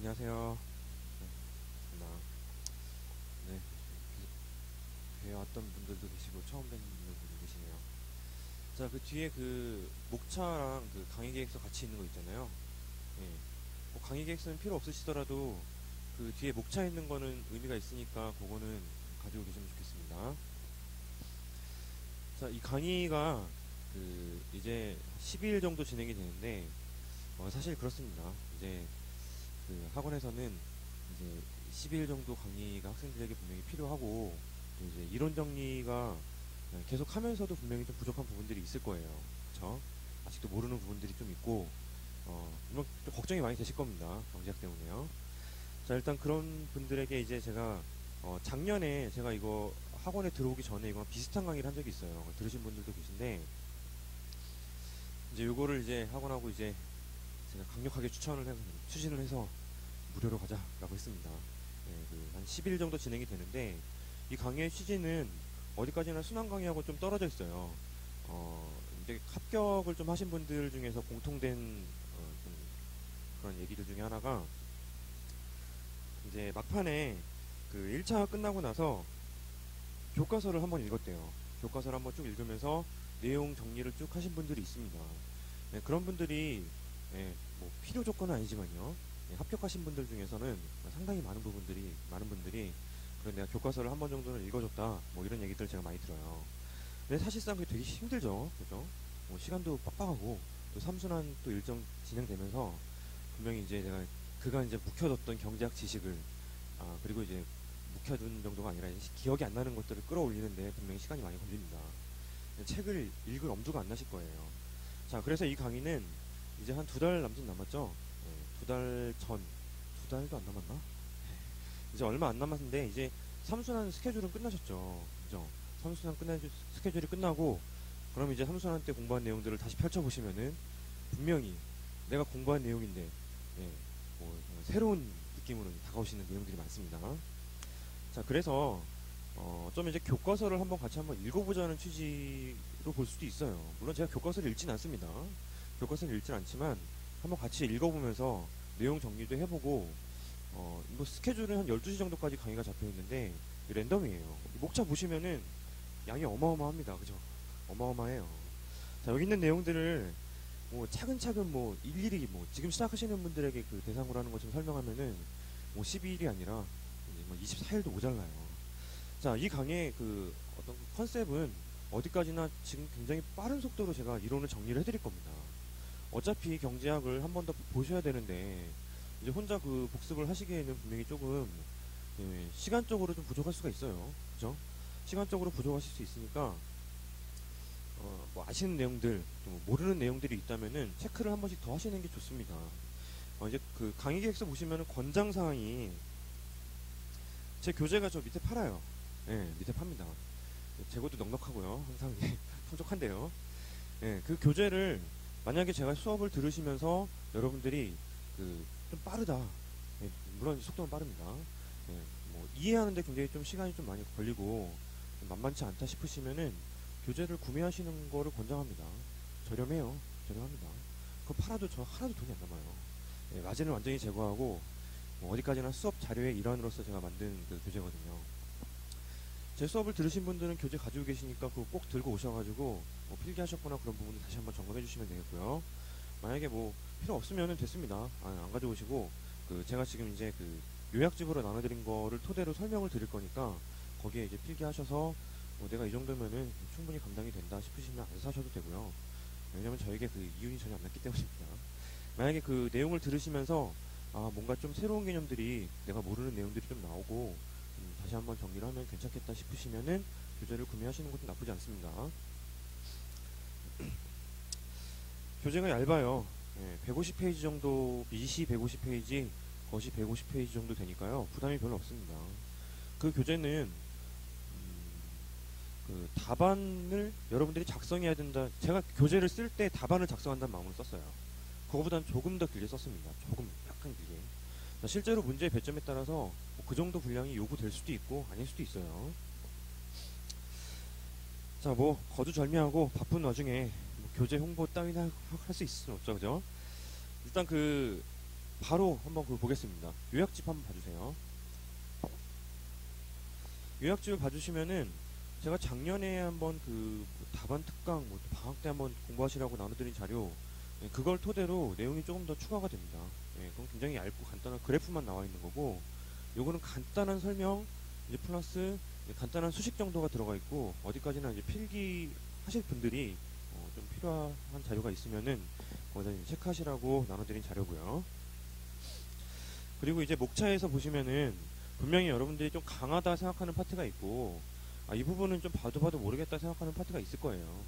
안녕하세요. 나, 네, 뵈왔던 분들도 계시고 처음 뵙는 분들도 계시네요. 자, 그 뒤에 그 목차랑 그 강의 계획서 같이 있는 거 있잖아요. 예, 뭐 강의 계획서는 필요 없으시더라도 그 뒤에 목차 있는 거는 의미가 있으니까 그거는 가지고 계시면 좋겠습니다. 자, 이 강의가 그 이제 12일 정도 진행이 되는데 사실 그렇습니다. 이제 그 학원에서는 이제 12일 정도 강의가 학생들에게 분명히 필요하고 또 이제 이론 정리가 계속 하면서도 분명히 좀 부족한 부분들이 있을 거예요. 그쵸? 아직도 모르는 부분들이 좀 있고 물론 또 걱정이 많이 되실 겁니다. 경제학 때문에요. 자, 일단 그런 분들에게 이제 제가 작년에 제가 이거 학원에 들어오기 전에 이거랑 비슷한 강의를 한 적이 있어요. 들으신 분들도 계신데 이제 요거를 이제 학원하고 이제 제가 강력하게 추진을 해서 무료로 가자라고 했습니다. 네, 한 10일 정도 진행이 되는데 이 강의의 취지는 어디까지나 순환 강의하고 좀 떨어져 있어요. 이제 합격을 좀 하신 분들 중에서 공통된 좀 그런 얘기들 중에 하나가 이제 막판에 그 1차 끝나고 나서 교과서를 한번 읽었대요. 교과서를 한번 쭉 읽으면서 내용 정리를 쭉 하신 분들이 있습니다. 네, 그런 분들이 뭐 필요 조건은 아니지만요. 합격하신 분들 중에서는 상당히 많은 분들이 그래 내가 교과서를 한 번 정도는 읽어줬다 뭐 이런 얘기들 제가 많이 들어요. 근데 사실상 그게 되게 힘들죠, 그죠? 뭐 시간도 빡빡하고 또 삼순환 또 일정 진행되면서 분명히 이제 내가 그간 이제 묵혀뒀던 경제학 지식을 그리고 이제 묵혀둔 정도가 아니라 이제 기억이 안 나는 것들을 끌어올리는데 분명히 시간이 많이 걸립니다. 책을 읽을 엄두가 안 나실 거예요. 자, 그래서 이 강의는 이제 한 2달 남짓 남았죠? 2달 전, 2달도 안 남았나? 이제 얼마 안 남았는데 이제 삼순환 스케줄은 끝나셨죠. 그죠? 스케줄이 끝나고 그럼 이제 삼순환 때 공부한 내용들을 다시 펼쳐보시면은 분명히 내가 공부한 내용인데 뭐 새로운 느낌으로 다가오시는 내용들이 많습니다. 자, 그래서 좀 이제 교과서를 한번 읽어보자는 취지로 볼 수도 있어요. 물론 제가 교과서를 읽진 않습니다. 교과서를 읽진 않지만 한번 같이 읽어보면서 내용 정리도 해보고 뭐 스케줄은 한 12시 정도까지 강의가 잡혀 있는데 랜덤이에요. 목차 보시면은 양이 어마어마합니다. 그죠? 어마어마해요. 자, 여기 있는 내용들을 뭐 차근차근 뭐 일일이 뭐 지금 시작하시는 분들에게 그 대상으로 하는 것처럼 설명하면은 뭐 12일이 아니라 뭐 24일도 모자라요. 자, 이 강의의 그 어떤 그 컨셉은 어디까지나 지금 굉장히 빠른 속도로 제가 이론을 정리를 해드릴 겁니다. 어차피 경제학을 한 번 더 보셔야 되는데 이제 혼자 그 복습을 하시기에는 분명히 조금 시간적으로 좀 부족할 수가 있어요. 그죠? 시간적으로 부족하실 수 있으니까 뭐 아시는 내용들, 또 모르는 내용들이 있다면은 체크를 한 번씩 더 하시는 게 좋습니다. 이제 그 강의 계획서 보시면은 권장 사항이 제 교재가 저 밑에 팔아요. 예, 밑에 팝니다. 재고도 넉넉하고요. 항상 풍족한데요. 예, 그 교재를 만약에 제가 수업을 들으시면서 여러분들이 그 좀 빠르다. 예, 물론 속도는 빠릅니다. 예, 뭐 이해하는데 굉장히 좀 시간이 좀 많이 걸리고 만만치 않다 싶으시면은 교재를 구매하시는 거를 권장합니다. 저렴해요. 저렴합니다. 그거 팔아도 저 하나도 돈이 안 남아요. 예, 마진을 완전히 제거하고 뭐 어디까지나 수업 자료의 일환으로서 제가 만든 그 교재거든요. 제 수업을 들으신 분들은 교재 가지고 계시니까 그거 꼭 들고 오셔가지고 뭐 필기하셨거나 그런 부분을 다시 한번 점검해 주시면 되겠고요. 만약에 뭐 필요 없으면은 됐습니다. 안 가져오시고 그 제가 지금 이제 그 요약집으로 나눠드린 거를 토대로 설명을 드릴 거니까 거기에 이제 필기하셔서 뭐 내가 이 정도면은 충분히 감당이 된다 싶으시면 안 사셔도 되고요. 왜냐면 저에게 그 이윤이 전혀 안 났기 때문입니다. 만약에 그 내용을 들으시면서 뭔가 좀 새로운 개념들이 내가 모르는 내용들이 좀 나오고 다시 한번 정리를 하면 괜찮겠다 싶으시면은 교재를 구매하시는 것도 나쁘지 않습니다. 교재가 얇아요. 150페이지 정도, 미시 150페이지, 거시 150페이지 정도 되니까요. 부담이 별로 없습니다. 그 교재는 그 답안을 여러분들이 작성해야 된다. 제가 교재를 쓸 때 답안을 작성한다는 마음으로 썼어요. 그거보다는 조금 더 길게 썼습니다. 조금 약간 길게. 실제로 문제의 배점에 따라서 뭐그 정도 분량이 요구될 수도 있고 아닐 수도 있어요. 자, 뭐 거두절미하고 바쁜 와중에 뭐 교재 홍보 따위나 할 수 있을 수는 없죠, 그죠? 일단 그 바로 한번 그거 보겠습니다. 요약집 한번 봐주세요. 요약집을 봐주시면은 제가 작년에 한번 그 답안 특강 뭐 방학 때 한번 공부하시라고 나눠드린 자료, 예, 그걸 토대로 내용이 조금 더 추가가 됩니다. 예, 그건 굉장히 얇고 간단한 그래프만 나와 있는 거고, 요거는 간단한 설명 이제 플러스 이제 간단한 수식 정도가 들어가 있고, 어디까지나 이제 필기 하실 분들이 좀 필요한 자료가 있으면은 거기다 이제 체크하시라고 나눠드린 자료고요. 그리고 이제 목차에서 보시면은 분명히 여러분들이 좀 강하다 생각하는 파트가 있고, 이 부분은 좀 봐도 봐도 모르겠다 생각하는 파트가 있을 거예요.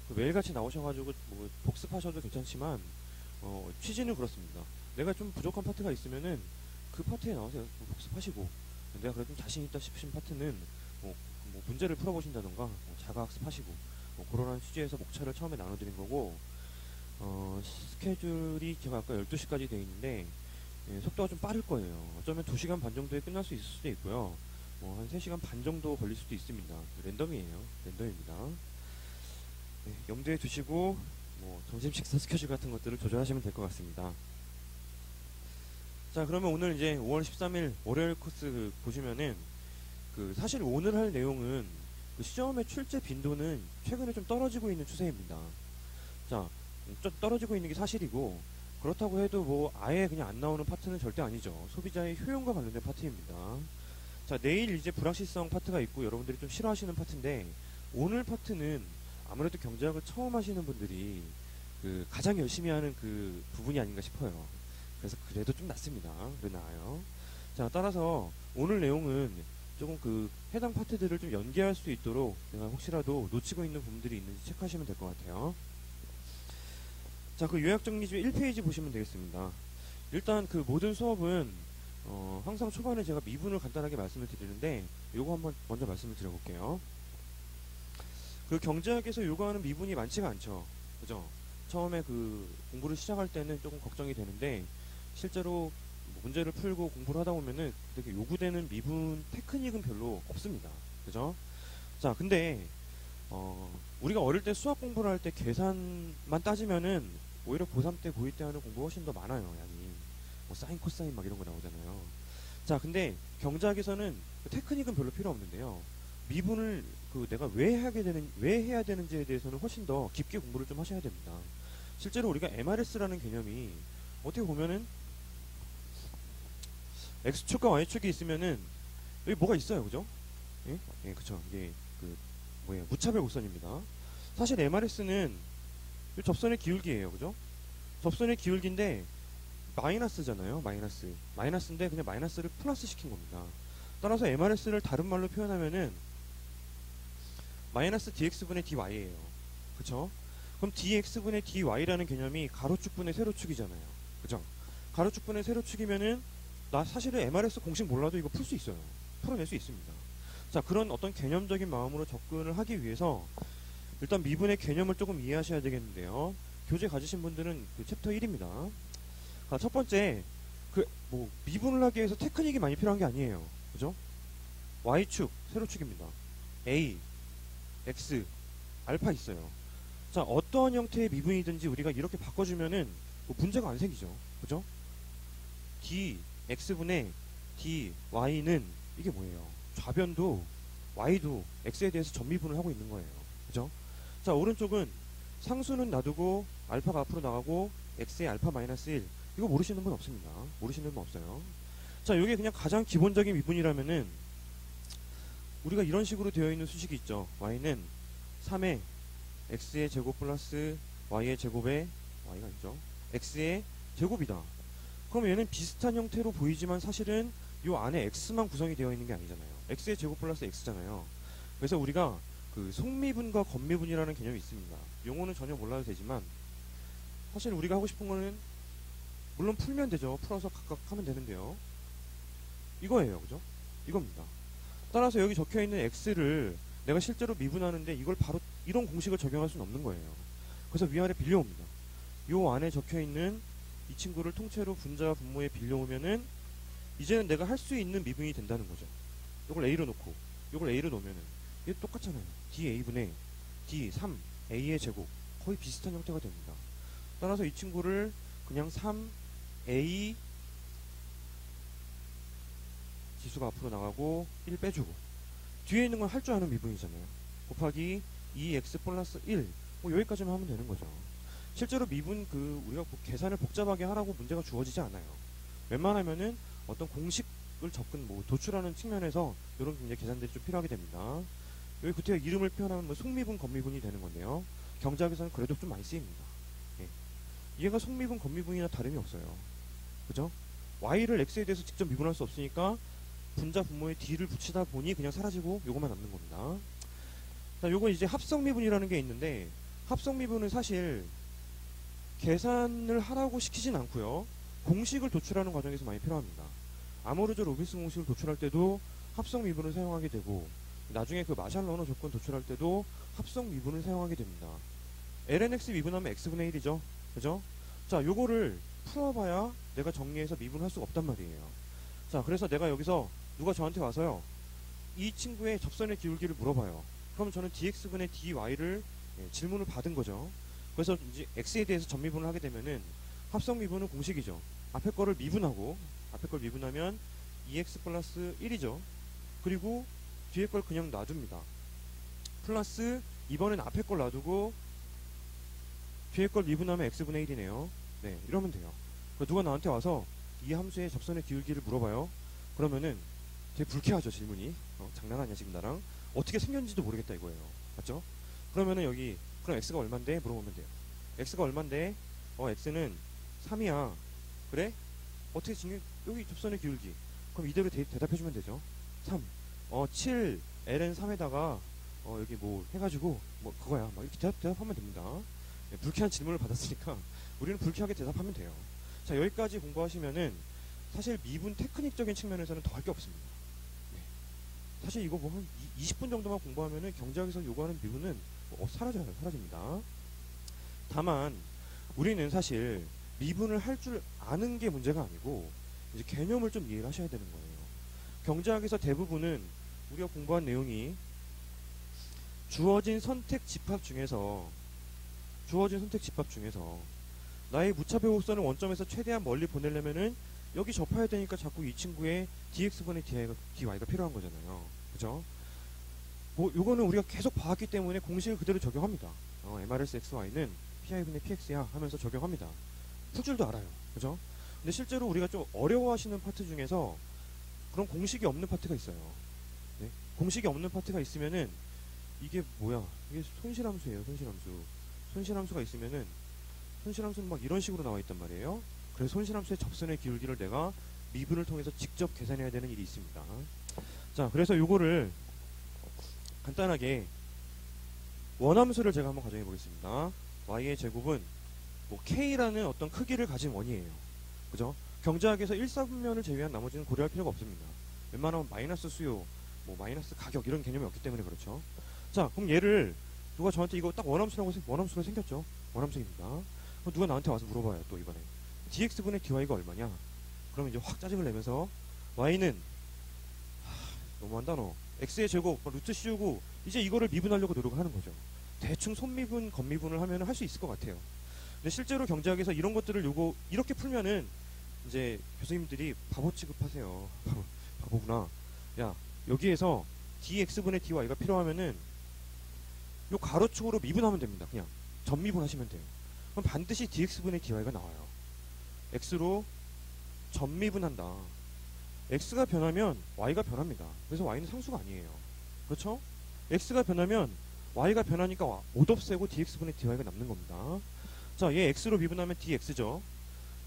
그 매일같이 나오셔가지고 뭐 복습하셔도 괜찮지만 취지는 그렇습니다. 내가 좀 부족한 파트가 있으면은 그 파트에 나와서 복습하시고, 내가 그래도 좀 자신 있다 싶으신 파트는 뭐, 뭐 문제를 풀어보신다던가 자가학습하시고, 그런 취지에서 목차를 처음에 나눠드린 거고, 스케줄이 제가 아까 12시까지 되어 있는데, 예, 속도가 좀 빠를 거예요. 어쩌면 2시간 반 정도에 끝날 수 있을 수도 있고요. 한 3시간 반 정도 걸릴 수도 있습니다. 랜덤이에요. 랜덤입니다. 네, 염두에 두시고 점심 식사 스케줄 같은 것들을 조절하시면 될 것 같습니다. 자, 그러면 오늘 이제 5월 13일 월요일 코스 보시면은 사실 오늘 할 내용은 그 시험의 출제 빈도는 최근에 좀 떨어지고 있는 추세입니다. 자, 좀 떨어지고 있는 게 사실이고, 그렇다고 해도 뭐 아예 그냥 안 나오는 파트는 절대 아니죠. 소비자의 효용과 관련된 파트입니다. 자, 내일 이제 불확실성 파트가 있고 여러분들이 좀 싫어하시는 파트인데, 오늘 파트는 아무래도 경제학을 처음 하시는 분들이 가장 열심히 하는 그 부분이 아닌가 싶어요. 그래서 그래도 좀 낫습니다. 그래 나아요. 자, 따라서 오늘 내용은 조금 해당 파트들을 좀 연계할 수 있도록 내가 혹시라도 놓치고 있는 부분들이 있는지 체크하시면 될 것 같아요. 자, 그 요약 정리집 1페이지 보시면 되겠습니다. 일단 그 모든 수업은 항상 초반에 제가 미분을 간단하게 말씀을 드리는데, 요거 한번 먼저 말씀을 드려볼게요. 그 경제학에서 요구하는 미분이 많지가 않죠. 그죠? 처음에 공부를 시작할 때는 조금 걱정이 되는데, 실제로 문제를 풀고 공부를 하다 보면은 되게 요구되는 미분 테크닉은 별로 없습니다. 그죠? 자, 근데 우리가 어릴 때 수학 공부를 할 때 계산만 따지면은 오히려 고3 때 고2 때 하는 공부가 훨씬 더 많아요. 양이 사인 코사인 막 이런 거 나오잖아요. 자, 근데 경제학에서는 테크닉은 별로 필요 없는데요, 미분을 내가 왜 해야 되는지에 대해서는 훨씬 더 깊게 공부를 좀 하셔야 됩니다. 실제로 우리가 MRS라는 개념이 어떻게 보면은 X축과 Y축이 있으면은 여기 뭐가 있어요. 그죠? 예? 예, 그쵸. 이게 무차별 곡선입니다. 사실 MRS는 접선의 기울기예요. 그죠? 접선의 기울기인데 마이너스잖아요. 마이너스인데 그냥 마이너스를 플러스 시킨 겁니다. 따라서 MRS를 다른 말로 표현하면은 마이너스 dx분의 dy예요. 그쵸? 그럼 dx분의 dy라는 개념이 가로축분의 세로축이잖아요. 그죠? 가로축분의 세로축이면은 나 사실은 MRS 공식 몰라도 이거 풀 수 있어요. 풀어낼 수 있습니다. 자, 그런 어떤 개념적인 마음으로 접근을 하기 위해서 일단 미분의 개념을 조금 이해하셔야 되겠는데요. 교재 가지신 분들은 챕터 1입니다. 첫 번째, 미분을 하기 위해서 테크닉이 많이 필요한 게 아니에요. 그죠? Y축, 세로축입니다. A, X, 알파 있어요. 자, 어떠한 형태의 미분이든지 우리가 이렇게 바꿔주면은 문제가 안 생기죠. 그죠? D, X분의 D, Y는 이게 뭐예요? 좌변도 Y도 X에 대해서 전미분을 하고 있는 거예요. 그죠? 자, 오른쪽은 상수는 놔두고 알파가 앞으로 나가고 X의 알파 마이너스 1. 이거 모르시는 분 없습니다. 모르시는 분 없어요. 자, 이게 그냥 가장 기본적인 미분이라면은 우리가 이런 식으로 되어 있는 수식이 있죠. Y는 3의 X의 제곱 플러스 Y의 제곱에 Y가 있죠. X의 제곱이다. 그럼 얘는 비슷한 형태로 보이지만 사실은 이 안에 X만 구성이 되어 있는 게 아니잖아요. X의 제곱 플러스 X잖아요. 그래서 우리가 속미분과 겉미분이라는 개념이 있습니다. 용어는 전혀 몰라도 되지만 사실 우리가 하고 싶은 거는 물론 풀면 되죠. 풀어서 각각 하면 되는데요. 이거예요. 그죠? 이겁니다. 따라서 여기 적혀있는 X를 내가 실제로 미분하는데 이걸 바로 이런 공식을 적용할 수는 없는 거예요. 그래서 위아래 빌려옵니다. 요 안에 적혀있는 이 친구를 통째로 분자와 분모에 빌려오면은 이제는 내가 할 수 있는 미분이 된다는 거죠. 이걸 A로 놓고 이걸 A로 놓으면은 이게 똑같잖아요. DA분의 D 3A의 제곱 거의 비슷한 형태가 됩니다. 따라서 이 친구를 그냥 3A 기수가 앞으로 나가고 1 빼주고 뒤에 있는 건 할 줄 아는 미분이잖아요. 곱하기 2x 플러스 1 뭐 여기까지만 하면 되는 거죠. 실제로 미분 우리가 계산을 복잡하게 하라고 문제가 주어지지 않아요. 웬만하면은 어떤 공식을 접근 도출하는 측면에서 이런 이제 계산들이 좀 필요하게 됩니다. 여기 구태여 이름을 표현하면 속미분, 겉미분이 되는 건데요. 경제학에서는 그래도 좀 많이 쓰입니다. 예. 얘가 속미분, 겉미분이나 다름이 없어요. 그죠? y를 x에 대해서 직접 미분할 수 없으니까 분자 분모에 d를 붙이다 보니 그냥 사라지고 요것만 남는 겁니다. 자, 요거 이제 합성미분이라는 게 있는데 합성미분은 사실 계산을 하라고 시키진 않고요. 공식을 도출하는 과정에서 많이 필요합니다. 아모르조 로빈슨 공식을 도출할 때도 합성미분을 사용하게 되고 나중에 그 마샬 러너 조건 도출할 때도 합성미분을 사용하게 됩니다. lnx 미분하면 x분의 1이죠. 그죠? 자, 요거를 풀어봐야 내가 정리해서 미분할 수가 없단 말이에요. 자, 그래서 내가 여기서 누가 저한테 와서요. 이 친구의 접선의 기울기를 물어봐요. 그럼 저는 dx분의 dy를 질문을 받은 거죠. 그래서 이제 x에 대해서 전미분을 하게 되면은 합성미분은 공식이죠. 앞에 거를 미분하고 앞에 걸 미분하면 2x 플러스 1이죠. 그리고 뒤에 걸 그냥 놔둡니다. 플러스 이번엔 앞에 걸 놔두고 뒤에 걸 미분하면 x분의 1이네요. 네, 이러면 돼요. 누가 나한테 와서 이 함수의 접선의 기울기를 물어봐요. 그러면은 되게 불쾌하죠, 질문이. 장난하냐 지금 나랑. 어떻게 생겼는지도 모르겠다 이거예요. 맞죠? 그러면은 여기 그럼 x가 얼만데? 물어보면 돼요. x가 얼만데? x는 3이야. 그래? 어떻게 여기 접선의 기울기. 그럼 이대로 대답해주면 되죠. 3. 7 ln 3에다가 여기 뭐 해가지고 뭐 그거야. 막 이렇게 대답하면 됩니다. 네, 불쾌한 질문을 받았으니까 우리는 불쾌하게 대답하면 돼요. 자, 여기까지 공부하시면은 사실 미분 테크닉적인 측면에서는 더 할 게 없습니다. 네. 사실 이거 뭐 한 20분 정도만 공부하면은 경제학에서 요구하는 미분은 사라집니다. 다만 우리는 사실 미분을 할 줄 아는 게 문제가 아니고 이제 개념을 좀 이해를 하셔야 되는 거예요. 경제학에서 대부분은 우리가 공부한 내용이 주어진 선택 집합 중에서 나의 무차별 곡선을 원점에서 최대한 멀리 보내려면은 여기 접해야 되니까 자꾸 이 친구의 dx분의 dy가 필요한 거잖아요. 그죠? 뭐 요거는 우리가 계속 봐왔기 때문에 공식을 그대로 적용합니다. mrs xy는 pi분의 px야 하면서 적용합니다. 풀 줄도 알아요. 그죠? 근데 실제로 우리가 좀 어려워하시는 파트 중에서 그런 공식이 없는 파트가 있어요. 네? 공식이 없는 파트가 있으면은 이게 뭐야? 이게 손실함수예요. 손실함수가 있으면은 손실함수는 막 이런 식으로 나와 있단 말이에요. 그래서 손실함수의 접선의 기울기를 내가 미분을 통해서 직접 계산해야 되는 일이 있습니다. 자, 그래서 요거를 간단하게 원함수를 제가 한번 가정해 보겠습니다. y의 제곱은 뭐 k라는 어떤 크기를 가진 원이에요. 그죠? 경제학에서 1사분면을 제외한 나머지는 고려할 필요가 없습니다. 웬만하면 마이너스 수요, 뭐 마이너스 가격 이런 개념이 없기 때문에 그렇죠. 자, 그럼 얘를 누가 저한테 이거 딱 원함수라고 해서 원함수가 생겼죠. 원함수입니다. 그럼 누가 나한테 와서 물어봐요. 또 이번에 dx분의 dy가 얼마냐? 그러면 이제 확 짜증을 내면서 y는 너무한다 너. x의 제곱 루트 씌우고 이제 이거를 미분하려고 노력을 하는 거죠. 대충 손미분, 겉미분을 하면 할 수 있을 것 같아요. 근데 실제로 경제학에서 이런 것들을 이렇게 풀면은 이제 교수님들이 바보 취급하세요. 바보구나. 야, 여기에서 dx분의 dy가 필요하면은 요 가로축으로 미분하면 됩니다. 그냥 전미분하시면 돼요. 그럼 반드시 dx분의 dy가 나와요. x로 전미분한다. x가 변하면 y가 변합니다. 그래서 y는 상수가 아니에요. 그렇죠? x가 변하면 y가 변하니까 못 없애고 dx분의 dy가 남는 겁니다. 자, 얘 x로 미분하면 dx죠.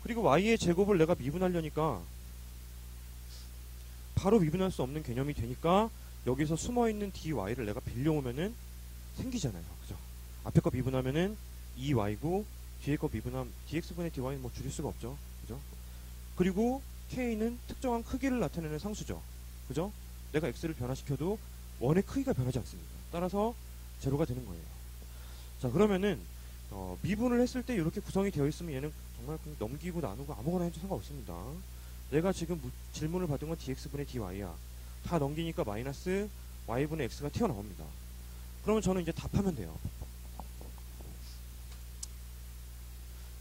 그리고 y의 제곱을 내가 미분하려니까 바로 미분할 수 없는 개념이 되니까 여기서 숨어있는 dy를 내가 빌려오면은 생기잖아요. 그죠? 앞에 거 미분하면은 2y고 뒤에 거 미분하면 dx분의 dy는 뭐 줄일 수가 없죠. 그죠? 그리고 k는 특정한 크기를 나타내는 상수죠. 그죠? 내가 x를 변화시켜도 원의 크기가 변하지 않습니다. 따라서 제로가 되는 거예요. 자, 그러면은 미분을 했을 때 이렇게 구성이 되어 있으면 얘는 정말 넘기고 나누고 아무거나 해도 상관없습니다. 내가 지금 질문을 받은 건 dx분의 dy야. 다 넘기니까 마이너스 y분의 x가 튀어나옵니다. 그러면 저는 이제 답하면 돼요.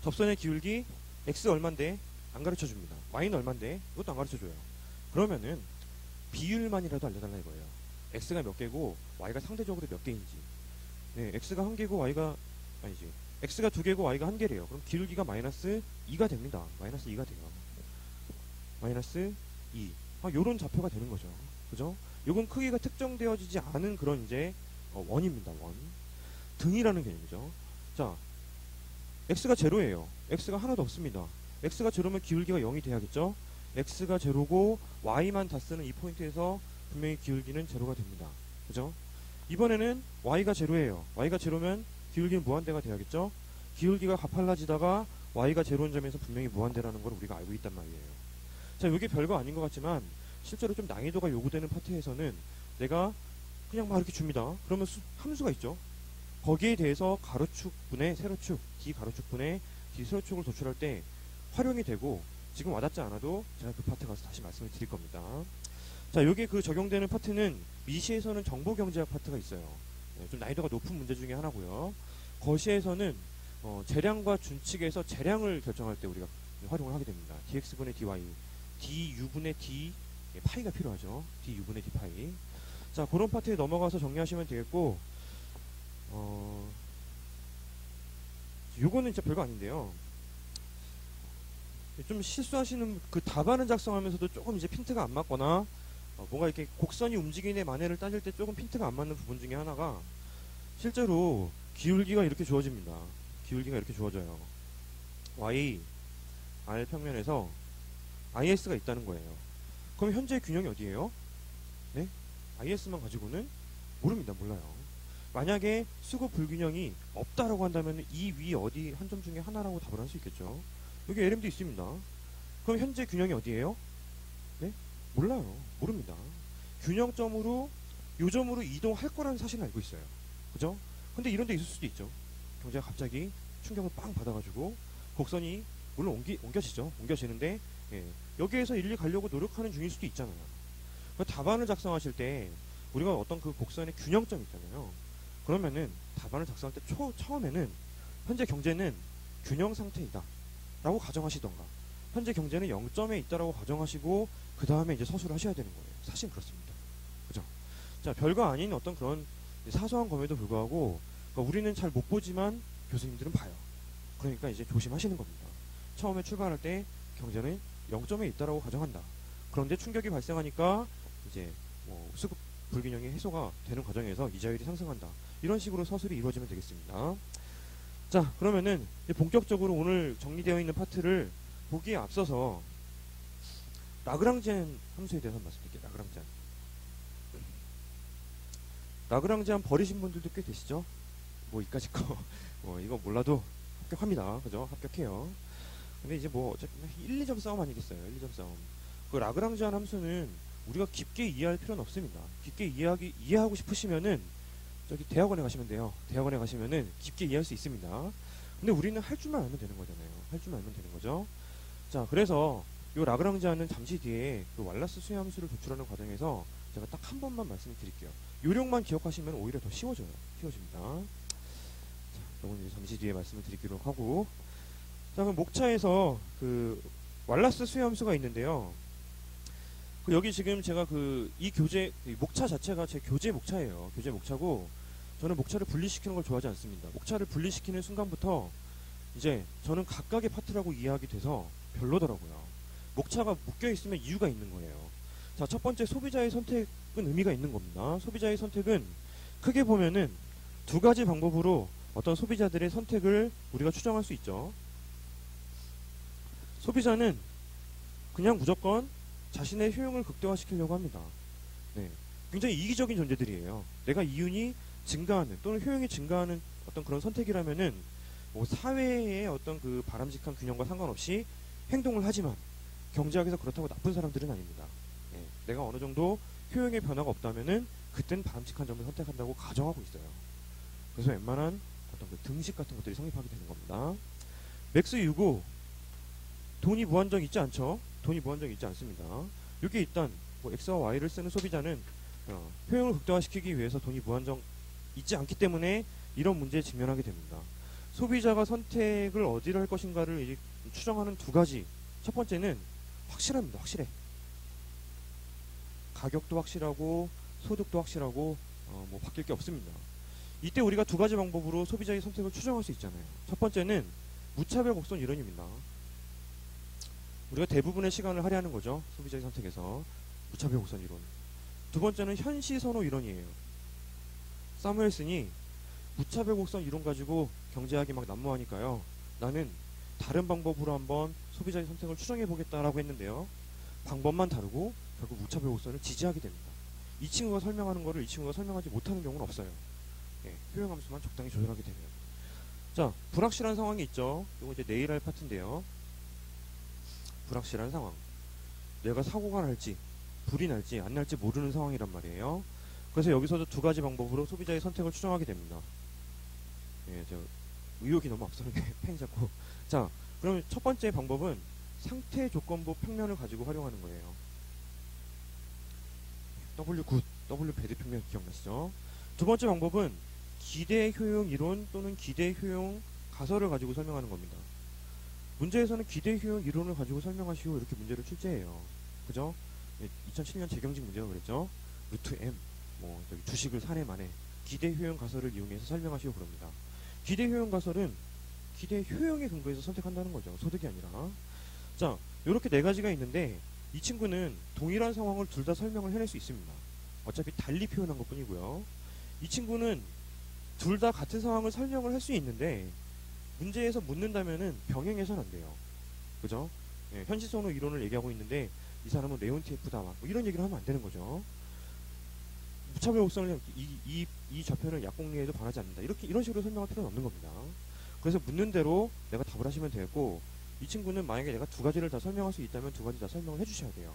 접선의 기울기 x 얼만데 안 가르쳐줍니다. y는 얼만데 이것도 안 가르쳐줘요. 그러면은 비율만이라도 알려달라 이거예요. x가 몇 개고 y가 상대적으로 몇 개인지. 네, x가 한 개고 y가 아니지. x가 두 개고 y가 한 개래요. 그럼 기울기가 마이너스 2가 됩니다. 마이너스 2가 돼요. 마이너스 2. 요런 좌표가 되는 거죠. 그죠? 요건 크기가 특정되어지지 않은 그런 이제 원입니다. 원. 등이라는 개념이죠. 자, x가 제로예요. x가 하나도 없습니다. x가 제로면 기울기가 0이 돼야겠죠? x가 제로고 y만 다 쓰는 이 포인트에서 분명히 기울기는 제로가 됩니다. 그죠? 이번에는 y가 제로예요. y가 제로면 기울기는 무한대가 돼야겠죠? 기울기가 가팔라지다가 y가 제로인 점에서 분명히 무한대라는 걸 우리가 알고 있단 말이에요. 자, 이게 별거 아닌 것 같지만 실제로 좀 난이도가 요구되는 파트에서는 내가 그냥 막 이렇게 줍니다. 그러면 함수가 있죠. 거기에 대해서 가로축분의 세로축, d 가로축분의 d 세로축을 도출할 때 활용이 되고, 지금 와닿지 않아도 제가 그 파트 가서 다시 말씀을 드릴 겁니다. 자, 여기에 그 적용되는 파트는 미시에서는 정보경제학 파트가 있어요. 네, 좀 난이도가 높은 문제 중에 하나고요. 거시에서는 재량과 준칙에서 재량을 결정할 때 우리가 활용을 하게 됩니다. dx분의 dy, du분의 d, 파이가 필요하죠. du분의 d 파이. 자, 그런 파트에 넘어가서 정리하시면 되겠고, 요거는 진짜 별거 아닌데요. 좀 실수하시는 그 답안을 작성하면서도 조금 이제 핀트가 안 맞거나 뭔가 이렇게 곡선이 움직이는 만해를 따질 때 조금 핀트가 안 맞는 부분 중에 하나가, 실제로 기울기가 이렇게 주어집니다. 기울기가 이렇게 주어져요. y r 평면에서 is가 있다는 거예요. 그럼 현재 균형이 어디예요? 네? is만 가지고는 모릅니다. 몰라요. 만약에 수급 불균형이 없다라고 한다면 이 위 어디 한 점 중에 하나라고 답을 할 수 있겠죠. 여기 LM도 있습니다. 그럼 현재 균형이 어디예요? 네? 몰라요. 모릅니다. 균형점으로 요 점으로 이동할 거라는 사실을 알고 있어요. 그죠? 근데 이런 데 있을 수도 있죠. 경제가 갑자기 충격을 빵 받아가지고 곡선이 물론 옮겨지죠. 옮겨지는데 여기에서 일리 가려고 노력하는 중일 수도 있잖아요. 답안을 작성하실 때 우리가 어떤 그 곡선의 균형점이 있잖아요. 그러면은 답안을 작성할 때 처음에는 현재 경제는 균형 상태이다 라고 가정하시던가, 현재 경제는 0점에 있다라고 가정하시고 그 다음에 이제 서술을 하셔야 되는 거예요. 사실 그렇습니다. 그죠? 자, 별거 아닌 어떤 그런 사소한 검에도 불구하고 그러니까 우리는 잘 못 보지만 교수님들은 봐요. 그러니까 이제 조심하시는 겁니다. 처음에 출발할 때 경제는 0점에 있다라고 가정한다. 그런데 충격이 발생하니까 이제 수급 불균형이 해소가 되는 과정에서 이자율이 상승한다. 이런 식으로 서술이 이루어지면 되겠습니다. 자, 그러면은 본격적으로 오늘 정리되어 있는 파트를 보기에 앞서서 라그랑지안 함수에 대해서 말씀드릴게요. 라그랑지안. 라그랑지안 버리신 분들도 꽤 되시죠? 이까짓 거 이거 몰라도 합격합니다. 그죠? 합격해요. 근데 이제 어차피 1, 2점 싸움 아니겠어요? 1, 2점 싸움. 그 라그랑지안 함수는 우리가 깊게 이해할 필요는 없습니다. 깊게 이해하고 싶으시면은 저기 대학원에 가시면 돼요. 대학원에 가시면은 깊게 이해할 수 있습니다. 근데 우리는 할 줄만 알면 되는 거잖아요. 할 줄만 알면 되는 거죠. 자, 그래서 이 라그랑지안은 잠시 뒤에 그 왈라스 수의 함수를 도출하는 과정에서 제가 딱 한 번만 말씀을 드릴게요. 요령만 기억하시면 오히려 더 쉬워집니다. 자, 이건 이제 잠시 뒤에 말씀을 드리기로 하고, 자, 그럼 목차에서 그 왈라스 수의 함수가 있는데요. 여기 지금 제가 이 교재 목차 자체가 제 교재 목차예요. 교재 목차고, 저는 목차를 분리시키는 걸 좋아하지 않습니다. 목차를 분리시키는 순간부터 이제 저는 각각의 파트라고 이해하게 돼서 별로더라고요. 목차가 묶여 있으면 이유가 있는 거예요. 자, 첫 번째 소비자의 선택은 의미가 있는 겁니다. 소비자의 선택은 크게 보면은 두 가지 방법으로 어떤 소비자들의 선택을 우리가 추정할 수 있죠. 소비자는 그냥 무조건 자신의 효용을 극대화시키려고 합니다. 네, 굉장히 이기적인 존재들이에요. 내가 이윤이 증가하는 또는 효용이 증가하는 어떤 그런 선택이라면은 사회의 어떤 그 바람직한 균형과 상관없이 행동을 하지만 경제학에서 그렇다고 나쁜 사람들은 아닙니다. 네, 내가 어느 정도 효용의 변화가 없다면은 그땐 바람직한 점을 선택한다고 가정하고 있어요. 그래서 웬만한 어떤 그 등식 같은 것들이 성립하게 되는 겁니다. 맥스 유고 돈이 무한정 있지 않죠? 돈이 무한정 있지 않습니다. 여기 일단 X와 Y를 쓰는 소비자는 효용을 극대화시키기 위해서 돈이 무한정 있지 않기 때문에 이런 문제에 직면하게 됩니다. 소비자가 선택을 어디를 할 것인가를 이제 추정하는 두 가지. 첫 번째는 확실합니다. 확실해. 가격도 확실하고 소득도 확실하고 뭐 바뀔 게 없습니다. 이때 우리가 두 가지 방법으로 소비자의 선택을 추정할 수 있잖아요. 첫 번째는 무차별 곡선 이론입니다. 우리가 대부분의 시간을 할애하는 거죠. 소비자의 선택에서. 무차별 곡선 이론. 두 번째는 현시 선호 이론이에요. 사무엘슨이 무차별 곡선 이론 가지고 경제학이 막 난무하니까요. 나는 다른 방법으로 한번 소비자의 선택을 추정해 보겠다라고 했는데요. 방법만 다르고 결국 무차별 곡선을 지지하게 됩니다. 이 친구가 설명하는 거를 이 친구가 설명하지 못하는 경우는 없어요. 예, 효용함수만 적당히 조절하게 되면. 자, 불확실한 상황이 있죠. 이거 이제 내일 할 파트인데요. 불확실한 상황. 내가 사고가 날지, 불이 날지, 안 날지 모르는 상황이란 말이에요. 그래서 여기서도 두 가지 방법으로 소비자의 선택을 추정하게 됩니다. 예, 저 의욕이 너무 앞서는데 펜 잡고. 자, 그럼 첫 번째 방법은 상태 조건부 평면을 가지고 활용하는 거예요. W 배드 평면 기억나시죠? 두 번째 방법은 기대 효용 이론 또는 기대 효용 가설을 가지고 설명하는 겁니다. 문제에서는 기대 효용 이론을 가지고 설명하시오 이렇게 문제를 출제해요. 그죠? 2007년 재경직 문제가 그랬죠. 루트 M 뭐 저기 주식을 사내 만에 기대 효용 가설을 이용해서 설명하시오 그럽니다. 기대 효용 가설은 기대 효용에 근거해서 선택한다는 거죠. 소득이 아니라. 자, 이렇게 네 가지가 있는데 이 친구는 동일한 상황을 둘 다 설명을 해낼 수 있습니다. 어차피 달리 표현한 것 뿐이고요. 이 친구는 둘 다 같은 상황을 설명을 할 수 있는데 문제에서 묻는다면은 병행해서는 안 돼요. 그죠? 예, 현시선호 이론을 얘기하고 있는데 이 사람은 레온티에프다 뭐 이런 얘기를 하면 안 되는 거죠. 무차별 곡선을 이 좌표는 약공리에도 반하지 않는다. 이런 식으로 설명할 필요는 없는 겁니다. 그래서 묻는 대로 내가 답을 하시면 되고 이 친구는 만약에 내가 두 가지를 다 설명할 수 있다면 두 가지 다 설명을 해주셔야 돼요.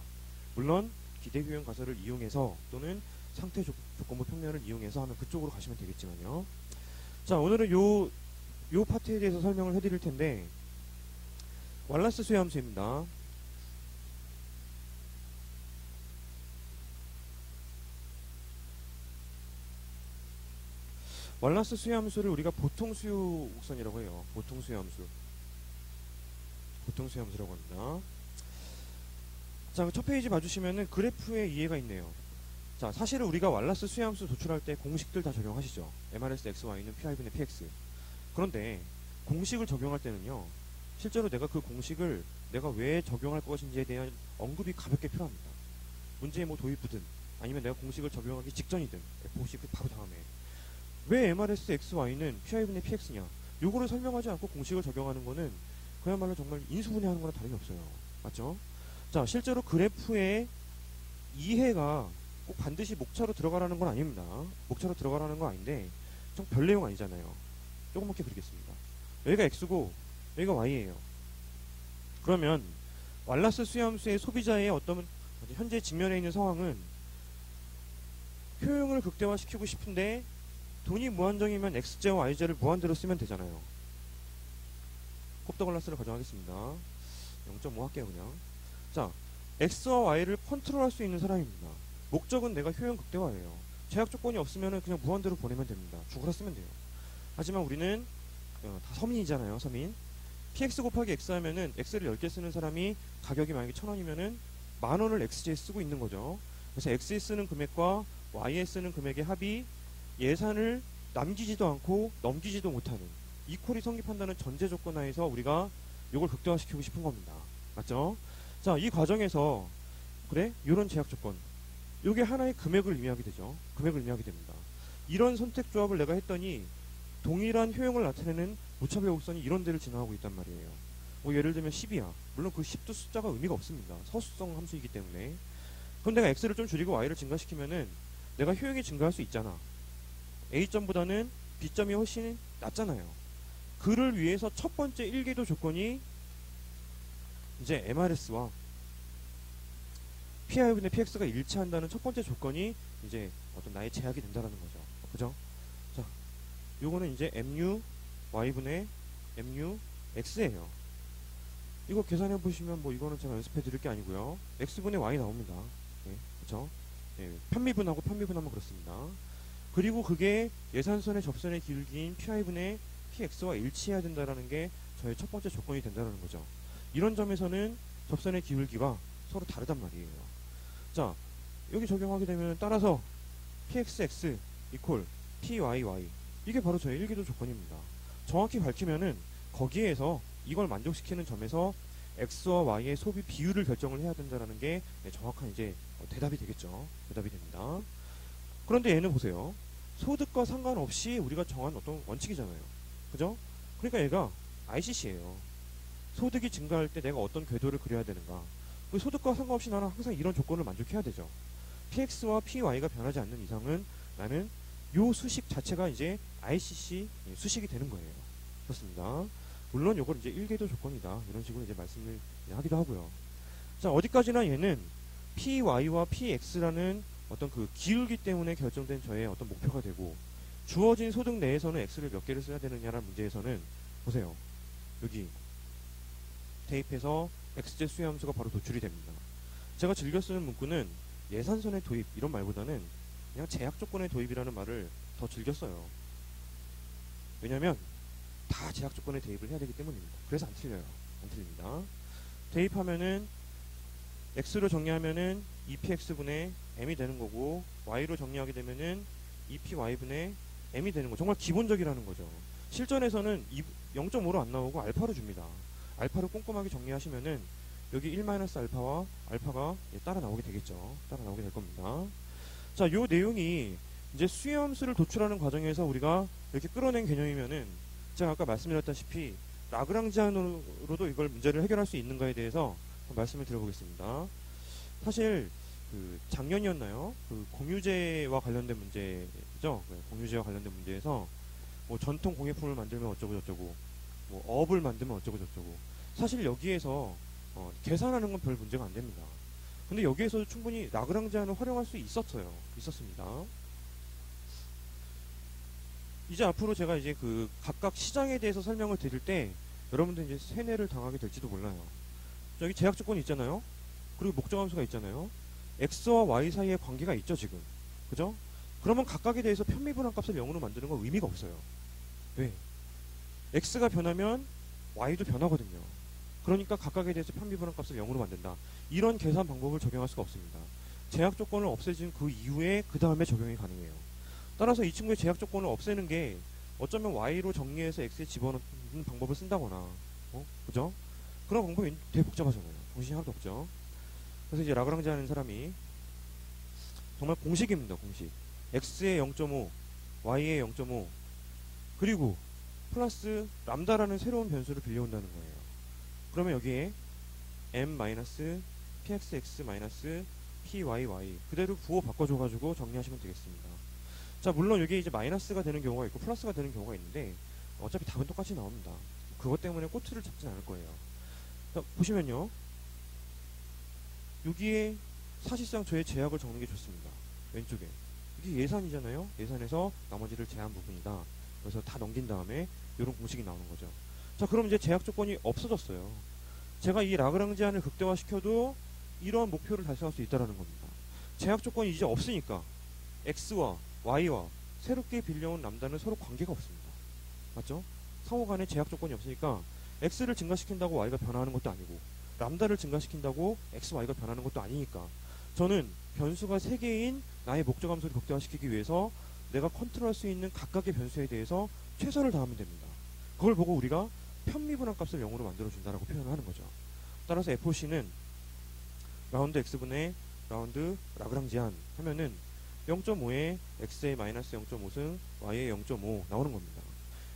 물론 기대 효용 가설을 이용해서 또는 상태 조건부 평면을 이용해서 하면 그쪽으로 가시면 되겠지만요. 자, 오늘은 요 파트에 대해서 설명을 해드릴 텐데 왈라스 수혜함수입니다. 왈라스 수혜함수를 우리가 보통 수요 곡선이라고 해요. 보통 수혜함수. 보통 수혜함수라고 합니다. 자, 첫 페이지 봐주시면은 그래프의 이해가 있네요. 자, 사실은 우리가 왈라스 수혜함수 도출할 때 공식들 다 적용하시죠. MRS XY는 PI분의 PX. 그런데 공식을 적용할 때는요. 실제로 내가 그 공식을 내가 왜 적용할 것인지에 대한 언급이 가볍게 필요합니다. 문제의 뭐 도입부든 아니면 내가 공식을 적용하기 직전이든 FOC 그 바로 다음에 왜 MRS XY는 PI분의 PX냐 요거를 설명하지 않고 공식을 적용하는 거는 그야말로 정말 인수분해하는 거랑 다름이 없어요. 맞죠? 자, 실제로 그래프의 이해가 꼭 반드시 목차로 들어가라는 건 아닙니다. 목차로 들어가라는 건 아닌데 좀 별 내용 아니잖아요. 조그맣게 그리겠습니다. 여기가 X고 여기가 Y예요. 그러면 왈라스 수혜함수의 소비자의 어떤 현재 직면해 있는 상황은 효용을 극대화시키고 싶은데 돈이 무한정이면 X제와 Y제를 무한대로 쓰면 되잖아요. 콥더글라스를 가져가겠습니다. 0.5 할게요 그냥. 자, X와 Y를 컨트롤할 수 있는 사람입니다. 목적은 내가 효용 극대화예요. 제약 조건이 없으면 그냥 무한대로 보내면 됩니다. 죽어라 쓰면 돼요. 하지만 우리는 다 서민이잖아요. 서민. PX 곱하기 X 하면은 X를 10개 쓰는 사람이 가격이 만약에 1,000원이면은 만원을 X제에 쓰고 있는 거죠. 그래서 X에 쓰는 금액과 Y에 쓰는 금액의 합이 예산을 남기지도 않고 넘기지도 못하는 이퀄이 성립한다는 전제 조건 하에서 우리가 이걸 극대화시키고 싶은 겁니다. 맞죠? 자, 이 과정에서 그래? 이런 제약 조건 이게 하나의 금액을 의미하게 되죠. 금액을 의미하게 됩니다. 이런 선택 조합을 내가 했더니 동일한 효용을 나타내는 무차별 곡선이 이런 데를 지나가고 있단 말이에요. 뭐 예를 들면 10이야. 물론 그 10도 숫자가 의미가 없습니다. 서수성 함수이기 때문에. 그럼 내가 x를 좀 줄이고 y를 증가시키면은 내가 효용이 증가할 수 있잖아. a점보다는 b점이 훨씬 낮잖아요. 그를 위해서 첫 번째 1계도 조건이 이제 MRS와 PI분의 PX가 일치한다는 첫 번째 조건이 이제 어떤 나의 제약이 된다는 거죠. 그죠? 자, 요거는 이제 MU Y분의 MU X예요. 이거 계산해 보시면 뭐 이거는 제가 연습해 드릴 게 아니고요. X분의 Y 나옵니다. 네, 그쵸? 네, 편미분하고 편미분하면 그렇습니다. 그리고 그게 예산선의 접선의 기울기인 PI분의 PX와 일치해야 된다는 게 저의 첫 번째 조건이 된다는 거죠. 이런 점에서는 접선의 기울기가 서로 다르단 말이에요. 자, 여기 적용하게 되면 따라서 pxx 이퀄 pyy 이게 바로 저의 1기도 조건입니다. 정확히 밝히면은 거기에서 이걸 만족시키는 점에서 x와 y의 소비 비율을 결정을 해야 된다는 게 정확한 이제 대답이 되겠죠. 대답이 됩니다. 그런데 얘는 보세요. 소득과 상관없이 우리가 정한 어떤 원칙이잖아요. 그죠? 그러니까 얘가 ICC예요. 소득이 증가할 때 내가 어떤 궤도를 그려야 되는가. 그 소득과 상관없이 나는 항상 이런 조건을 만족해야 되죠. PX와 PY가 변하지 않는 이상은 나는 요 수식 자체가 이제 ICC 수식이 되는 거예요. 그렇습니다. 물론 요걸 이제 1궤도 조건이다. 이런 식으로 이제 말씀을 하기도 하고요. 자, 어디까지나 얘는 PY와 PX라는 어떤 그 기울기 때문에 결정된 저의 어떤 목표가 되고, 주어진 소득 내에서는 X를 몇 개를 써야 되느냐라는 문제에서는 보세요. 여기 대입해서 X제 수요함수가 바로 도출이 됩니다. 제가 즐겨 쓰는 문구는 예산선의 도입 이런 말보다는 그냥 제약 조건의 도입이라는 말을 더 즐겨 써요. 왜냐면 다 제약 조건의 대입을 해야 되기 때문입니다. 그래서 안 틀려요. 안 틀립니다. 대입하면은 X로 정리하면은 2px분의 m이 되는 거고, Y로 정리하게 되면은 2py분의 m이 되는 거. 정말 기본적이라는 거죠. 실전에서는 0.5로 안 나오고 알파로 줍니다. 알파로 꼼꼼하게 정리하시면은 여기 1-알파와 알파가 따라 나오게 되겠죠. 따라 나오게 될 겁니다. 자, 요 내용이 이제 수렴수를 도출하는 과정에서 우리가 이렇게 끌어낸 개념이면은, 제가 아까 말씀드렸다시피 라그랑지안으로도 이걸 문제를 해결할 수 있는가에 대해서 말씀을 드려보겠습니다. 사실 그 작년이었나요? 그 공유제와 관련된 문제죠. 공유제와 관련된 문제에서 뭐 전통 공예품을 만들면 어쩌고 저쩌고, 뭐 업을 만들면 어쩌고 저쩌고. 사실 여기에서 계산하는 건 별 문제가 안 됩니다. 근데 여기에서도 충분히 라그랑지안을 활용할 수 있었습니다. 이제 앞으로 제가 이제 그 각각 시장에 대해서 설명을 드릴 때 여러분들 이제 세뇌를 당하게 될지도 몰라요. 여기 제약 조건이 있잖아요. 그리고 목적함수가 있잖아요. x와 y 사이의 관계가 있죠, 지금. 그죠? 그러면 각각에 대해서 편미분한 값을 0으로 만드는 건 의미가 없어요. 왜? x가 변하면 y도 변하거든요. 그러니까 각각에 대해서 편미분한 값을 0으로 만든다. 이런 계산 방법을 적용할 수가 없습니다. 제약 조건을 없애진 그 이후에 그 다음에 적용이 가능해요. 따라서 이 친구의 제약 조건을 없애는 게 어쩌면 y로 정리해서 x에 집어넣는 방법을 쓴다거나, 그죠? 그런 방법이 되게 복잡하잖아요. 정신이 하나도 없죠. 그래서 이제 라그랑지 하는 사람이 정말 공식입니다. 공식. x의 0.5, y의 0.5, 그리고 플러스 람다라는 새로운 변수를 빌려온다는 거예요. 그러면 여기에 m-pxx-pyy 그대로 부호 바꿔줘가지고 정리하시면 되겠습니다. 자, 물론 여기 이제 마이너스가 되는 경우가 있고 플러스가 되는 경우가 있는데 어차피 답은 똑같이 나옵니다. 그것 때문에 꼬투리를 잡진 않을 거예요. 자, 보시면요. 여기에 사실상 저의 제약을 적는 게 좋습니다. 왼쪽에. 이게 예산이잖아요. 예산에서 나머지를 제한 부분이다. 그래서 다 넘긴 다음에 이런 공식이 나오는 거죠. 자, 그럼 이제 제약 조건이 없어졌어요. 제가 이 라그랑지안을 극대화시켜도 이러한 목표를 달성할 수 있다는 겁니다. 제약 조건이 이제 없으니까 x와 y와 새롭게 빌려온 람다는 서로 관계가 없습니다. 맞죠? 상호 간에 제약 조건이 없으니까 x를 증가시킨다고 y가 변화하는 것도 아니고, 람다를 증가시킨다고 x, y가 변하는 것도 아니니까 저는 변수가 3개인 나의 목적함수를 극대화시키기 위해서 내가 컨트롤할 수 있는 각각의 변수에 대해서 최선을 다하면 됩니다. 그걸 보고 우리가 편미분한 값을 0으로 만들어준다라고 표현을 하는 거죠. 따라서 FOC는 라운드 x분의 라운드 라그랑지안 하면은 0.5에 x의 마이너스 0.5승 y의 0.5 나오는 겁니다.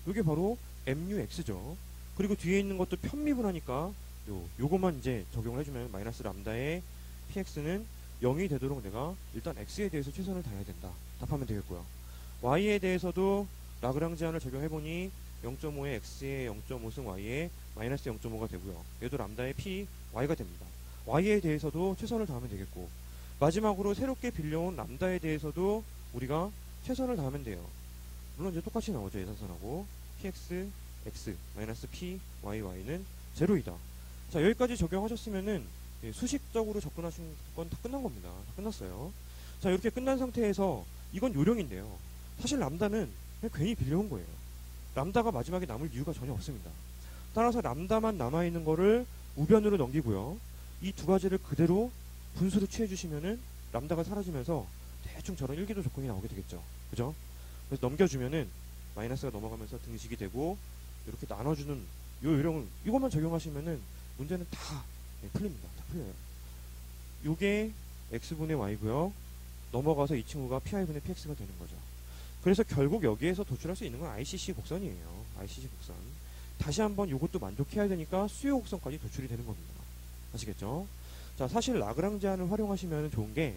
이게 바로 MUX죠. 그리고 뒤에 있는 것도 편미분하니까 요것만 이제 적용을 해주면 마이너스 람다의 px는 0이 되도록 내가 일단 x에 대해서 최선을 다해야 된다. 답하면 되겠고요. y에 대해서도 라그랑지안을 적용해보니 0.5의 x의 0.5승 y의 마이너스 0.5가 되고요. 얘도 람다의 p, y가 됩니다. y에 대해서도 최선을 다하면 되겠고, 마지막으로 새롭게 빌려온 람다에 대해서도 우리가 최선을 다하면 돼요. 물론 이제 똑같이 나오죠. 예산선하고 px, x, 마이너스 p, y는 제로이다. 자, 여기까지 적용하셨으면은 수식적으로 접근하신 건 다 끝난 겁니다. 다 끝났어요. 자, 이렇게 끝난 상태에서 이건 요령인데요. 사실 람다는 그냥 괜히 빌려온 거예요. 람다가 마지막에 남을 이유가 전혀 없습니다. 따라서 람다만 남아있는 거를 우변으로 넘기고요. 이 두 가지를 그대로 분수로 취해주시면은 람다가 사라지면서 대충 저런 일기도 조건이 나오게 되겠죠. 그죠? 그래서 넘겨주면은 마이너스가 넘어가면서 등식이 되고 이렇게 나눠주는 요 요령을 이것만 적용하시면은 문제는 다 풀립니다. 다 풀려요. 요게 x분의 y고요. 넘어가서 이 친구가 pi분의 px가 되는 거죠. 그래서 결국 여기에서 도출할 수 있는 건 ICC 곡선이에요. ICC 곡선. 다시 한번 요것도 만족해야 되니까 수요 곡선까지 도출이 되는 겁니다. 아시겠죠? 자, 사실 라그랑 제한을 활용하시면 좋은 게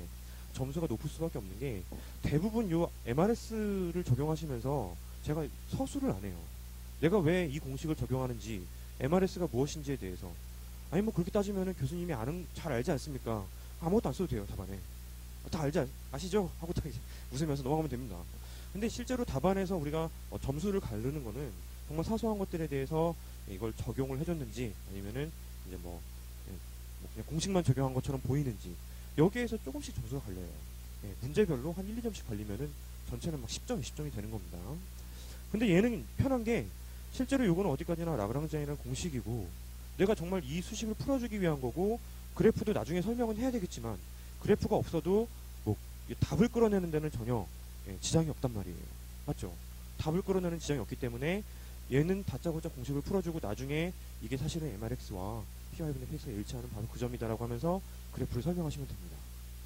점수가 높을 수밖에 없는 게 대부분 요 MRS를 적용하시면서 제가 서술을 안 해요. 내가 왜 이 공식을 적용하는지, MRS가 무엇인지에 대해서. 아니 뭐 그렇게 따지면은 교수님이 잘 알지 않습니까? 아무것도 안 써도 돼요, 답안에. 다 아시죠? 하고 딱 이제 웃으면서 넘어가면 됩니다. 근데 실제로 답안에서 우리가 점수를 가르는 거는 정말 사소한 것들에 대해서 이걸 적용을 해줬는지 아니면은 이제 뭐 그냥 공식만 적용한 것처럼 보이는지 여기에서 조금씩 점수가 갈려요. 문제별로 한 1, 2점씩 갈리면은 전체는 막 10점, 20점이 되는 겁니다. 근데 얘는 편한 게 실제로 요거는 어디까지나 라그랑지안이라는 공식이고 내가 정말 이 수식을 풀어주기 위한 거고 그래프도 나중에 설명은 해야 되겠지만 그래프가 없어도 뭐 답을 끌어내는 데는 전혀 지장이 없단 말이에요. 맞죠? 답을 끌어내는 지장이 없기 때문에 얘는 다짜고짜 공식을 풀어주고 나중에 이게 사실은 MRX와 PY분의 PX가 일치하는 바로 그 점이다라고 하면서 그래프를 설명하시면 됩니다.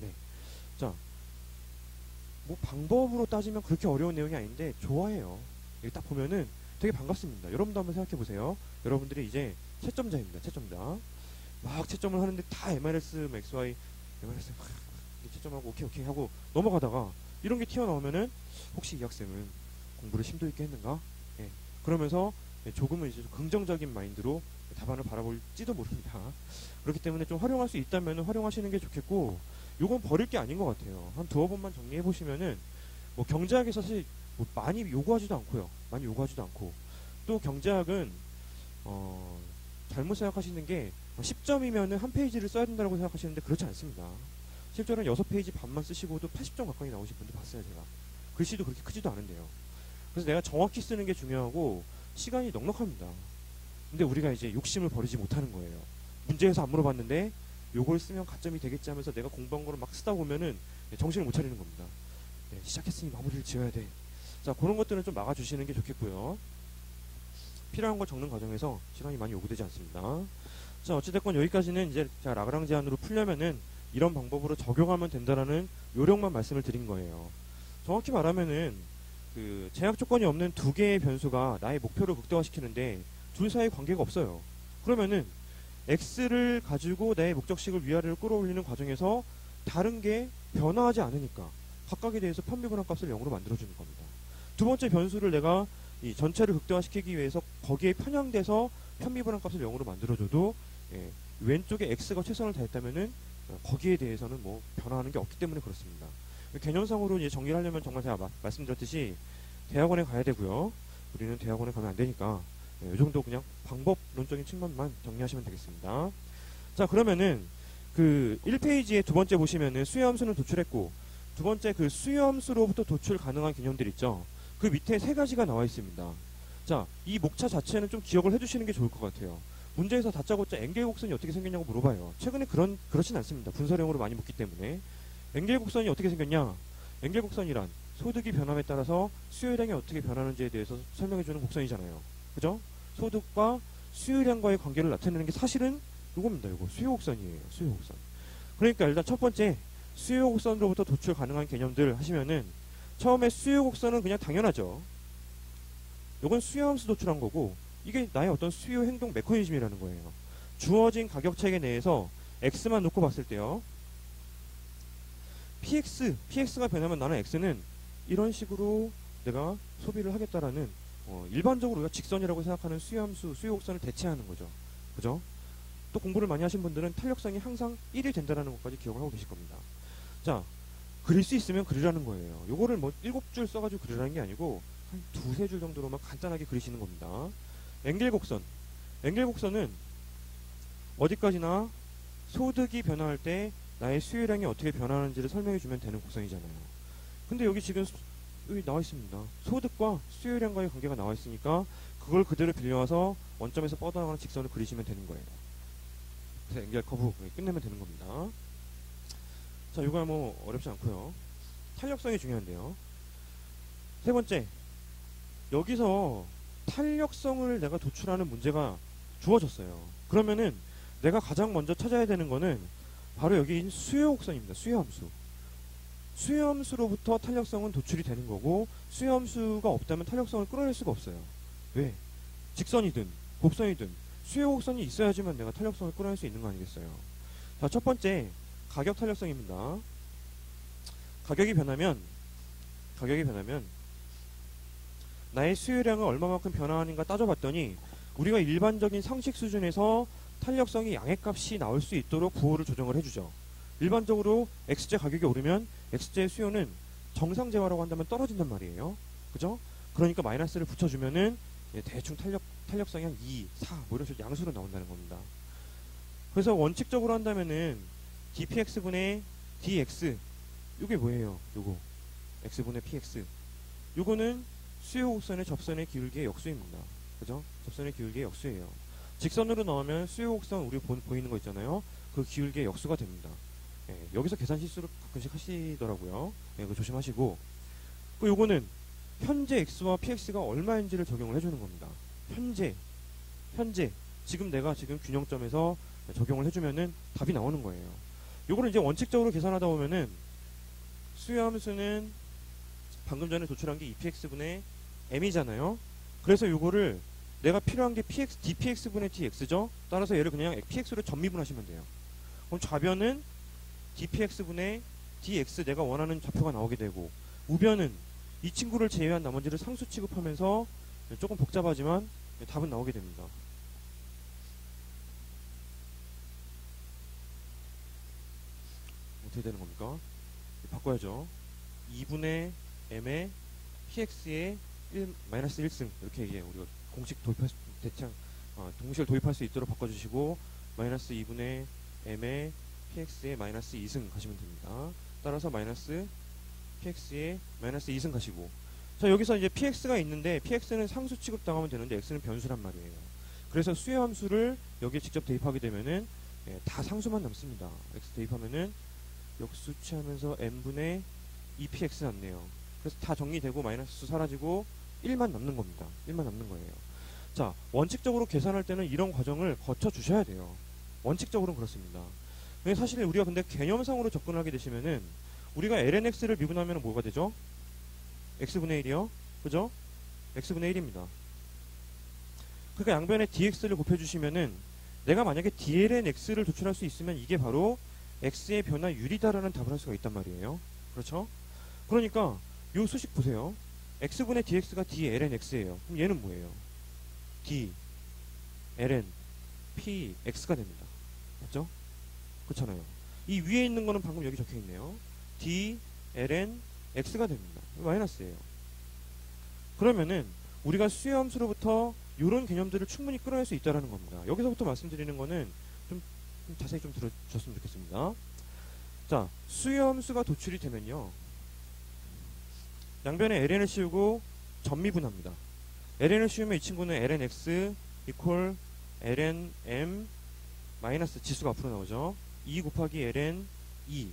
네. 자, 뭐 방법으로 따지면 그렇게 어려운 내용이 아닌데 좋아해요. 여기 딱 보면은 되게 반갑습니다. 여러분도 한번 생각해 보세요. 여러분들이 이제 채점자입니다. 채점자. 막 채점을 하는데 다 MRS, XY, MRS 채점하고 오케이 하고 넘어가다가 이런 게 튀어나오면은 혹시 이 학생은 공부를 심도 있게 했는가? 예. 그러면서 조금은 이제 긍정적인 마인드로 답안을 바라볼지도 모릅니다. 그렇기 때문에 좀 활용할 수 있다면 활용하시는 게 좋겠고, 요건 버릴 게 아닌 것 같아요. 한 두어 번만 정리해 보시면은 뭐 경제학에서 사실 뭐 많이 요구하지도 않고요. 많이 요구하지도 않고 또 경제학은 잘못 생각하시는 게 10점이면은 한 페이지를 써야 된다고 생각하시는데 그렇지 않습니다. 실제로는 6페이지 반만 쓰시고도 80점 가까이 나오신 분도 봤어요, 제가. 글씨도 그렇게 크지도 않은데요. 그래서 내가 정확히 쓰는 게 중요하고 시간이 넉넉합니다. 근데 우리가 이제 욕심을 버리지 못하는 거예요. 문제에서 안 물어봤는데 요걸 쓰면 가점이 되겠지 하면서 내가 공부한 거를 막 쓰다 보면은 정신을 못 차리는 겁니다. 시작했으니 마무리를 지어야 돼. 자, 그런 것들은 좀 막아주시는 게 좋겠고요. 필요한 걸 적는 과정에서 시간이 많이 요구되지 않습니다. 자, 어찌됐건 여기까지는 이제 제가 라그랑 제한으로 풀려면은 이런 방법으로 적용하면 된다라는 요령만 말씀을 드린 거예요. 정확히 말하면은 그 제약 조건이 없는 두 개의 변수가 나의 목표를 극대화시키는데 둘 사이에 관계가 없어요. 그러면은 x를 가지고 내 목적식을 위아래로 끌어올리는 과정에서 다른 게 변화하지 않으니까 각각에 대해서 편미분한 값을 0으로 만들어주는 겁니다. 두 번째 변수를 내가 이 전체를 극대화시키기 위해서 거기에 편향돼서 편미분한 값을 0으로 만들어줘도 왼쪽에 x가 최선을 다했다면은 거기에 대해서는 뭐 변화하는 게 없기 때문에 그렇습니다. 개념상으로 이제 정리를 하려면 정말 제가 말씀드렸듯이 대학원에 가야 되고요. 우리는 대학원에 가면 안 되니까 이 정도 그냥 방법론적인 측면만 정리하시면 되겠습니다. 자, 그러면은 그 1페이지에 두 번째 보시면은 수요함수는 도출했고 두 번째 그 수요함수로부터 도출 가능한 개념들 있죠. 그 밑에 세 가지가 나와 있습니다. 자, 이 목차 자체는 좀 기억을 해주시는 게 좋을 것 같아요. 문제에서 다짜고짜 엥겔 곡선이 어떻게 생겼냐고 물어봐요. 최근에 그렇진 않습니다. 분설형으로 많이 묻기 때문에. 엥겔 곡선이 어떻게 생겼냐? 엥겔 곡선이란 소득이 변함에 따라서 수요량이 어떻게 변하는지에 대해서 설명해주는 곡선이잖아요. 그죠? 소득과 수요량과의 관계를 나타내는 게 사실은 이겁니다. 이거 수요 곡선이에요. 수요 곡선. 그러니까 일단 첫 번째 수요 곡선으로부터 도출 가능한 개념들 하시면은 처음에 수요 곡선은 그냥 당연하죠. 이건 수요함수 도출한 거고 이게 나의 어떤 수요 행동 메커니즘이라는 거예요. 주어진 가격 체계 내에서 x만 놓고 봤을 때요. px가 변하면 나는 x는 이런 식으로 내가 소비를 하겠다라는 일반적으로 우리가 직선이라고 생각하는 수요함수, 수요곡선을 대체하는 거죠. 그죠? 또 공부를 많이 하신 분들은 탄력성이 항상 1이 된다는 것까지 기억을 하고 계실 겁니다. 자, 그릴 수 있으면 그리라는 거예요. 요거를 뭐 7줄 써가지고 그리라는 게 아니고 한 2-3줄 정도로만 간단하게 그리시는 겁니다. 엥겔 곡선. 엥겔 곡선은 어디까지나 소득이 변화할 때 나의 수요량이 어떻게 변하는지를 설명해 주면 되는 곡선이잖아요. 근데 여기 지금 여기 나와 있습니다. 소득과 수요량과의 관계가 나와 있으니까 그걸 그대로 빌려와서 원점에서 뻗어나가는 직선을 그리시면 되는 거예요. 그래서 엥겔 커브 끝내면 되는 겁니다. 자, 이거 뭐 어렵지 않고요. 탄력성이 중요한데요. 세 번째, 여기서 탄력성을 내가 도출하는 문제가 주어졌어요. 그러면은 내가 가장 먼저 찾아야 되는 거는 바로 여기인 수요곡선입니다. 수요함수. 수요함수로부터 탄력성은 도출이 되는 거고, 수요함수가 없다면 탄력성을 끌어낼 수가 없어요. 왜? 직선이든 곱선이든 수요곡선이 있어야지만 내가 탄력성을 끌어낼 수 있는 거 아니겠어요. 자, 첫 번째 가격 탄력성입니다. 가격이 변하면 나의 수요량을 얼마만큼 변화하는가 따져봤더니 우리가 일반적인 상식 수준에서 탄력성이 양의 값이 나올 수 있도록 부호를 조정을 해주죠. 일반적으로 X제 가격이 오르면 X제 수요는 정상재화라고 한다면 떨어진단 말이에요. 그죠? 그러니까 마이너스를 붙여주면은 대충 탄력성이 한 2, 4 뭐 이런 식으로 양수로 나온다는 겁니다. 그래서 원칙적으로 한다면은 dpx분의 dx 요게 뭐예요? 요거 x분의 px 요거는 수요곡선의 접선의 기울기의 역수입니다. 그죠? 접선의 기울기의 역수예요. 직선으로 나오면 수요곡선 우리 보이는 거 있잖아요. 그 기울기의 역수가 됩니다. 예, 여기서 계산 실수를 가끔씩 하시더라고요. 예, 그거 조심하시고. 그 요거는 현재 x와 px가 얼마인지를 적용을 해주는 겁니다. 현재 지금 내가 지금 균형점에서 적용을 해주면은 답이 나오는 거예요. 요거를 이제 원칙적으로 계산하다 보면은 수요함수는 방금 전에 도출한 게 2px분의 m이잖아요. 그래서 요거를 내가 필요한 게 dpx분의 dx죠. 따라서 얘를 그냥 px로 전미분하시면 돼요. 그럼 좌변은 dpx분의 dx 내가 원하는 좌표가 나오게 되고, 우변은 이 친구를 제외한 나머지를 상수 취급하면서 조금 복잡하지만 답은 나오게 됩니다. 어떻게 되는 겁니까? 바꿔야죠. 2분의 m의 px의 마이너스 1승 이렇게 우리가 공식 도입할 수, 동식을 도입할 수 있도록 바꿔주시고 마이너스 2분의 m의 px의 마이너스 2승 가시면 됩니다. 따라서 마이너스 px의 마이너스 2승 가시고, 자 여기서 이제 px가 있는데 px는 상수 취급당하면 되는데 x는 변수란 말이에요. 그래서 수요함수를 여기에 직접 대입하게 되면은 다 상수만 남습니다. x 대입하면은 역수치하면서 n분의 2px 남네요. 그래서 다 정리되고 마이너스 사라지고 1만 남는 겁니다. 1만 남는 거예요. 자, 원칙적으로 계산할 때는 이런 과정을 거쳐 주셔야 돼요. 원칙적으로는 그렇습니다. 사실 우리가 근데 개념상으로 접근을 하게 되시면은 우리가 lnx를 미분하면 뭐가 되죠? x분의 1이요. 그죠? x분의 1입니다. 그러니까 양변에 dx를 곱해주시면은 내가 만약에 dlnx를 도출할 수 있으면 이게 바로 x의 변화율이다라는 답을 할 수가 있단 말이에요. 그렇죠? 그러니까 요 수식 보세요. x분의 dx가 dlnx예요. 그럼 얘는 뭐예요? d ln p x가 됩니다. 맞죠? 그렇잖아요. 이 위에 있는 거는 방금 여기 적혀 있네요. d ln x가 됩니다. 마이너스예요. 그러면은 우리가 수요함수로부터 이런 개념들을 충분히 끌어낼 수 있다는 겁니다. 여기서부터 말씀드리는 거는 좀 자세히 좀 들어줬으면 좋겠습니다. 자, 수요함수가 도출이 되면요, 양변에 ln을 씌우고 전미분합니다. ln을 씌우면 이 친구는 lnx equal lnm 마이너스 지수가 앞으로 나오죠. 2 곱하기 ln 2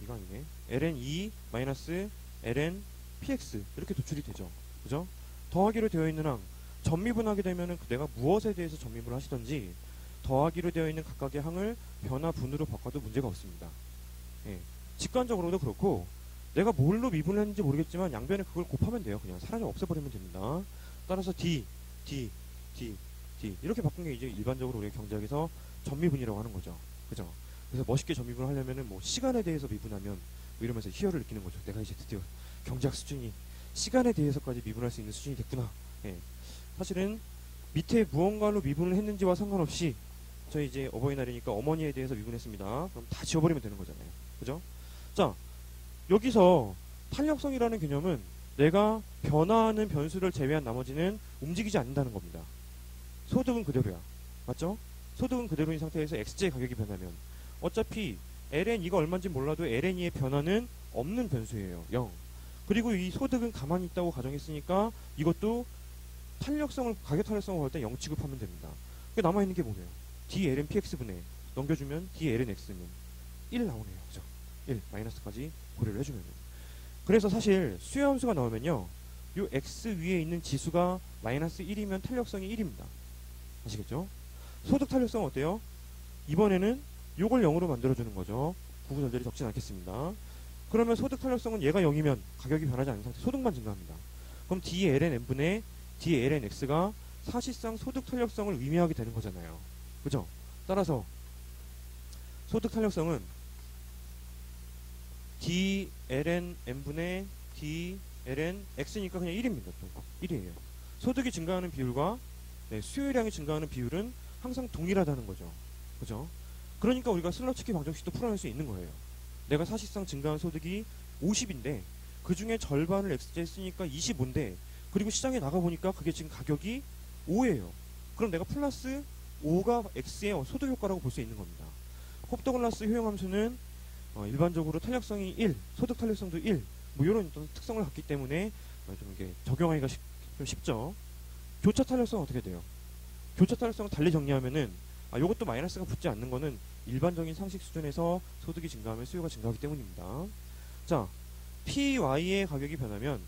이거 아니네. ln 2 마이너스 ln px 이렇게 도출이 되죠. 그죠? 더하기로 되어 있는 항 전미분하게 되면은 내가 무엇에 대해서 전미분을 하시던지 더하기로 되어 있는 각각의 항을 변화분으로 바꿔도 문제가 없습니다. 예. 직관적으로도 그렇고 내가 뭘로 미분을 했는지 모르겠지만 양변에 그걸 곱하면 돼요. 그냥 사라져 없애버리면 됩니다. 따라서 d 이렇게 바꾼 게 이제 일반적으로 우리가 경제학에서 전미분이라고 하는 거죠. 그죠? 그래서 멋있게 전미분을 하려면은 뭐 시간에 대해서 미분하면 뭐 이러면서 희열을 느끼는 거죠. 내가 이제 드디어 경제학 수준이 시간에 대해서까지 미분할 수 있는 수준이 됐구나. 예. 사실은 밑에 무언가로 미분을 했는지와 상관없이 저희 이제 어버이날이니까 어머니에 대해서 미분했습니다. 그럼 다 지워버리면 되는 거잖아요. 그죠? 자, 여기서 탄력성이라는 개념은 내가 변화하는 변수를 제외한 나머지는 움직이지 않는다는 겁니다. 소득은 그대로야. 맞죠? 소득은 그대로인 상태에서 xj 가격이 변하면 어차피 ln2가 얼마인지 몰라도 ln2의 변화는 없는 변수예요. 0. 그리고 이 소득은 가만히 있다고 가정했으니까 이것도 탄력성을, 가격 탄력성을 볼 때 0 취급하면 됩니다. 남아있는 게 뭐예요? d ln px분의 넘겨주면 d ln x는 1 나오네요. 그죠? 1 마이너스까지 고려를 해주면. 그래서 사실 수요 함수가 나오면요, 요 x 위에 있는 지수가 마이너스 1이면 탄력성이 1입니다. 아시겠죠? 소득 탄력성은 어때요? 이번에는 요걸 0으로 만들어주는 거죠. 구구절절히 적진 않겠습니다. 그러면 소득 탄력성은 얘가 0이면 가격이 변하지 않는 상태, 소득만 증가합니다. 그럼 DLN분의 DLNX가 사실상 소득 탄력성을 의미하게 되는 거잖아요. 그죠? 따라서 소득 탄력성은 DLN분의 DLNX니까 그냥 1입니다. 또 1이에요. 소득이 증가하는 비율과 수요량이 증가하는 비율은 항상 동일하다는 거죠. 그죠? 그러니까 우리가 슬러츠키 방정식도 풀어낼 수 있는 거예요. 내가 사실상 증가한 소득이 50인데 그 중에 절반을 X자에 쓰니까 25인데, 그리고 시장에 나가보니까 그게 지금 가격이 5예요. 그럼 내가 플러스 5가 X의 소득 효과라고 볼 수 있는 겁니다. 홉더글라스 효용함수는 일반적으로 탄력성이 1, 소득 탄력성도 1, 뭐 이런 특성을 갖기 때문에 좀 이게 적용하기가 좀 쉽죠. 교차 탄력성은 어떻게 돼요? 교차 탄력성을 달리 정리하면은, 요것도 마이너스가 붙지 않는 거는 일반적인 상식 수준에서 소득이 증가하면 수요가 증가하기 때문입니다. 자, PY의 가격이 변하면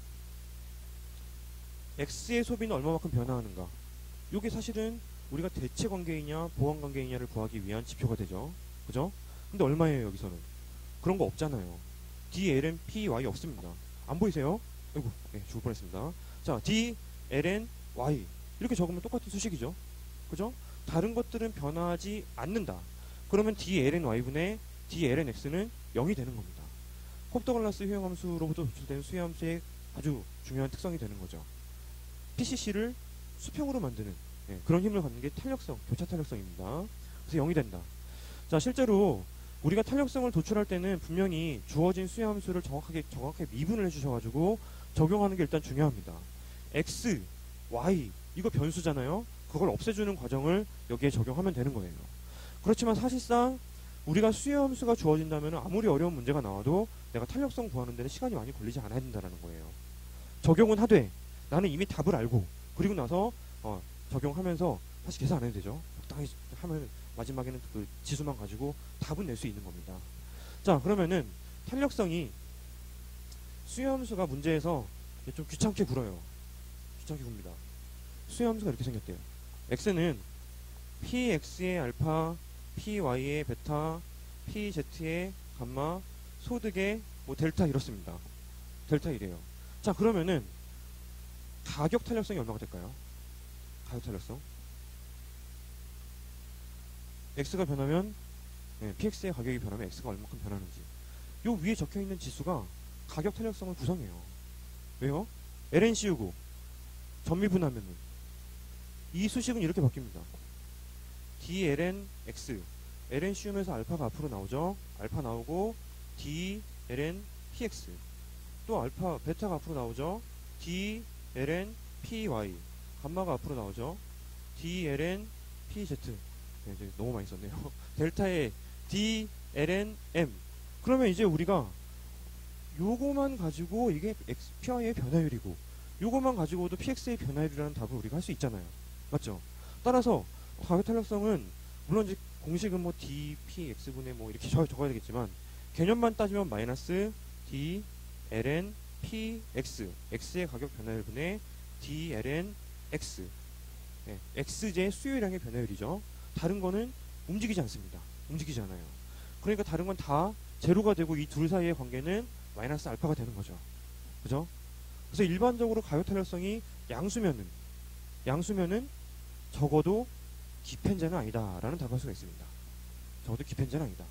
X의 소비는 얼마만큼 변화하는가? 이게 사실은 우리가 대체 관계이냐 보완 관계이냐를 구하기 위한 지표가 되죠. 그죠? 근데 얼마예요, 여기서는? 그런 거 없잖아요. DLN, PY 없습니다. 안 보이세요? 아이고, 네, 죽을 뻔했습니다. 자, DLN, Y 이렇게 적으면 똑같은 수식이죠. 그죠? 다른 것들은 변하지 않는다. 그러면 DLNY분의 DLNX는 0이 되는 겁니다. 홉더글라스 효용함수로부터 도출되는 수요함수의 아주 중요한 특성이 되는 거죠. PCC를 수평으로 만드는 그런 힘을 갖는 게 탄력성, 교차 탄력성입니다. 그래서 0이 된다. 자, 실제로 우리가 탄력성을 도출할 때는 분명히 주어진 수요함수를 정확하게 미분을 해주셔가지고 적용하는 게 일단 중요합니다. X, Y 이거 변수잖아요. 그걸 없애주는 과정을 여기에 적용하면 되는 거예요. 그렇지만 사실상 우리가 수요함수가 주어진다면 아무리 어려운 문제가 나와도 내가 탄력성 구하는 데는 시간이 많이 걸리지 않아야 된다는 거예요. 적용은 하되 나는 이미 답을 알고, 그리고 나서 적용하면서 다시 계산 안 해도 되죠. 적당히 하면 마지막에는 그 지수만 가지고 답은 낼 수 있는 겁니다. 자, 그러면은 탄력성이 수요함수가 문제에서 좀 귀찮게 굴어요. 귀찮게 굽니다. 수요함수가 이렇게 생겼대요. x는 px의 알파, py의 베타, pz의 감마, 소득의 뭐 델타 이렇습니다. 델타 이래요. 자, 그러면은 가격 탄력성이 얼마가 될까요? 가격 탄력성. x가 변하면 px의 가격이 변하면 x가 얼마큼 변하는지. 요 위에 적혀있는 지수가 가격 탄력성을 구성해요. 왜요? ln 씌우고 전미분하면은 이 수식은 이렇게 바뀝니다. DLN X, ln 씌우면서 알파가 앞으로 나오죠. 알파 나오고 DLN PX, 또 알파 베타가 앞으로 나오죠. DLN PY, 감마가 앞으로 나오죠. DLN PZ. 네, 이제 너무 많이 썼네요. 델타의 DLN M. 그러면 이제 우리가 요거만 가지고 이게 PY의 변화율이고 요거만 가지고도 PX의 변화율이라는 답을 우리가 할 수 있잖아요. 맞죠? 따라서 가격 탄력성은 물론 이제 공식은 뭐 dpx분의 뭐 이렇게 적어야 되겠지만 개념만 따지면 마이너스 d ln px, x의 가격 변화율분의 d ln x, x제의 수요량의 변화율이죠. 다른 거는 움직이지 않습니다. 움직이지 않아요. 그러니까 다른 건 다 제로가 되고 이 둘 사이의 관계는 마이너스 알파가 되는 거죠. 그죠? 그래서 일반적으로 가격 탄력성이 양수면은 적어도 기펜제는 아니다라는 답을 할 수가 있습니다. 적어도 기펜제는 아니다.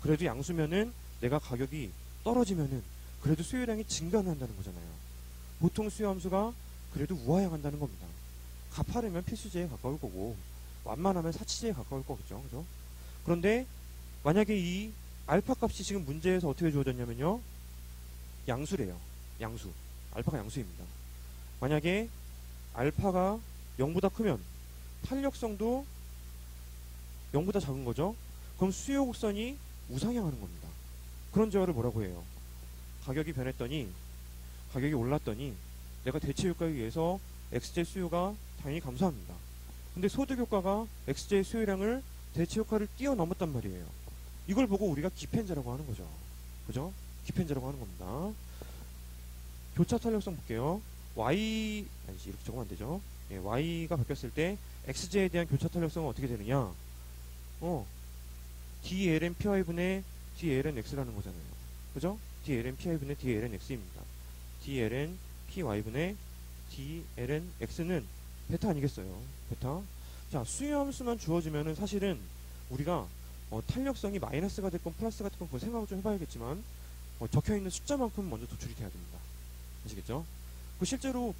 그래도 양수면은 내가 가격이 떨어지면은 그래도 수요량이 증가는 한다는 거잖아요. 보통 수요함수가 그래도 우하향한다는 겁니다. 가파르면 필수제에 가까울 거고 완만하면 사치제에 가까울 거겠죠. 그죠? 그런데 만약에 이 알파 값이 지금 문제에서 어떻게 주어졌냐면요, 양수래요. 양수. 알파가 양수입니다. 만약에 알파가 0보다 크면 탄력성도 0보다 작은 거죠. 그럼 수요 곡선이 우상향하는 겁니다. 그런 제어를 뭐라고 해요? 가격이 변했더니, 가격이 올랐더니 내가 대체 효과에 의해서 X제 수요가 당연히 감소합니다. 근데 소득 효과가 X제 수요량을 대체 효과를 뛰어넘었단 말이에요. 이걸 보고 우리가 기펜제라고 하는 거죠. 그죠? 기펜제라고 하는 겁니다. 교차 탄력성 볼게요. y 아니지 이렇게 적으면 안 되죠. 예, y가 바뀌었을 때 xj에 대한 교차 탄력성은 어떻게 되느냐? dln py분의 dln x라는 거잖아요. 그죠? dln py분의 dln x입니다. dln py분의 dln x는 베타 아니겠어요? 베타. 자, 수요함수만 주어지면은 사실은 우리가 탄력성이 마이너스가 됐건 플러스가 됐건 그걸 생각을 좀 해봐야겠지만 적혀있는 숫자만큼 먼저 도출이 돼야 됩니다. 아시겠죠? 그 실제로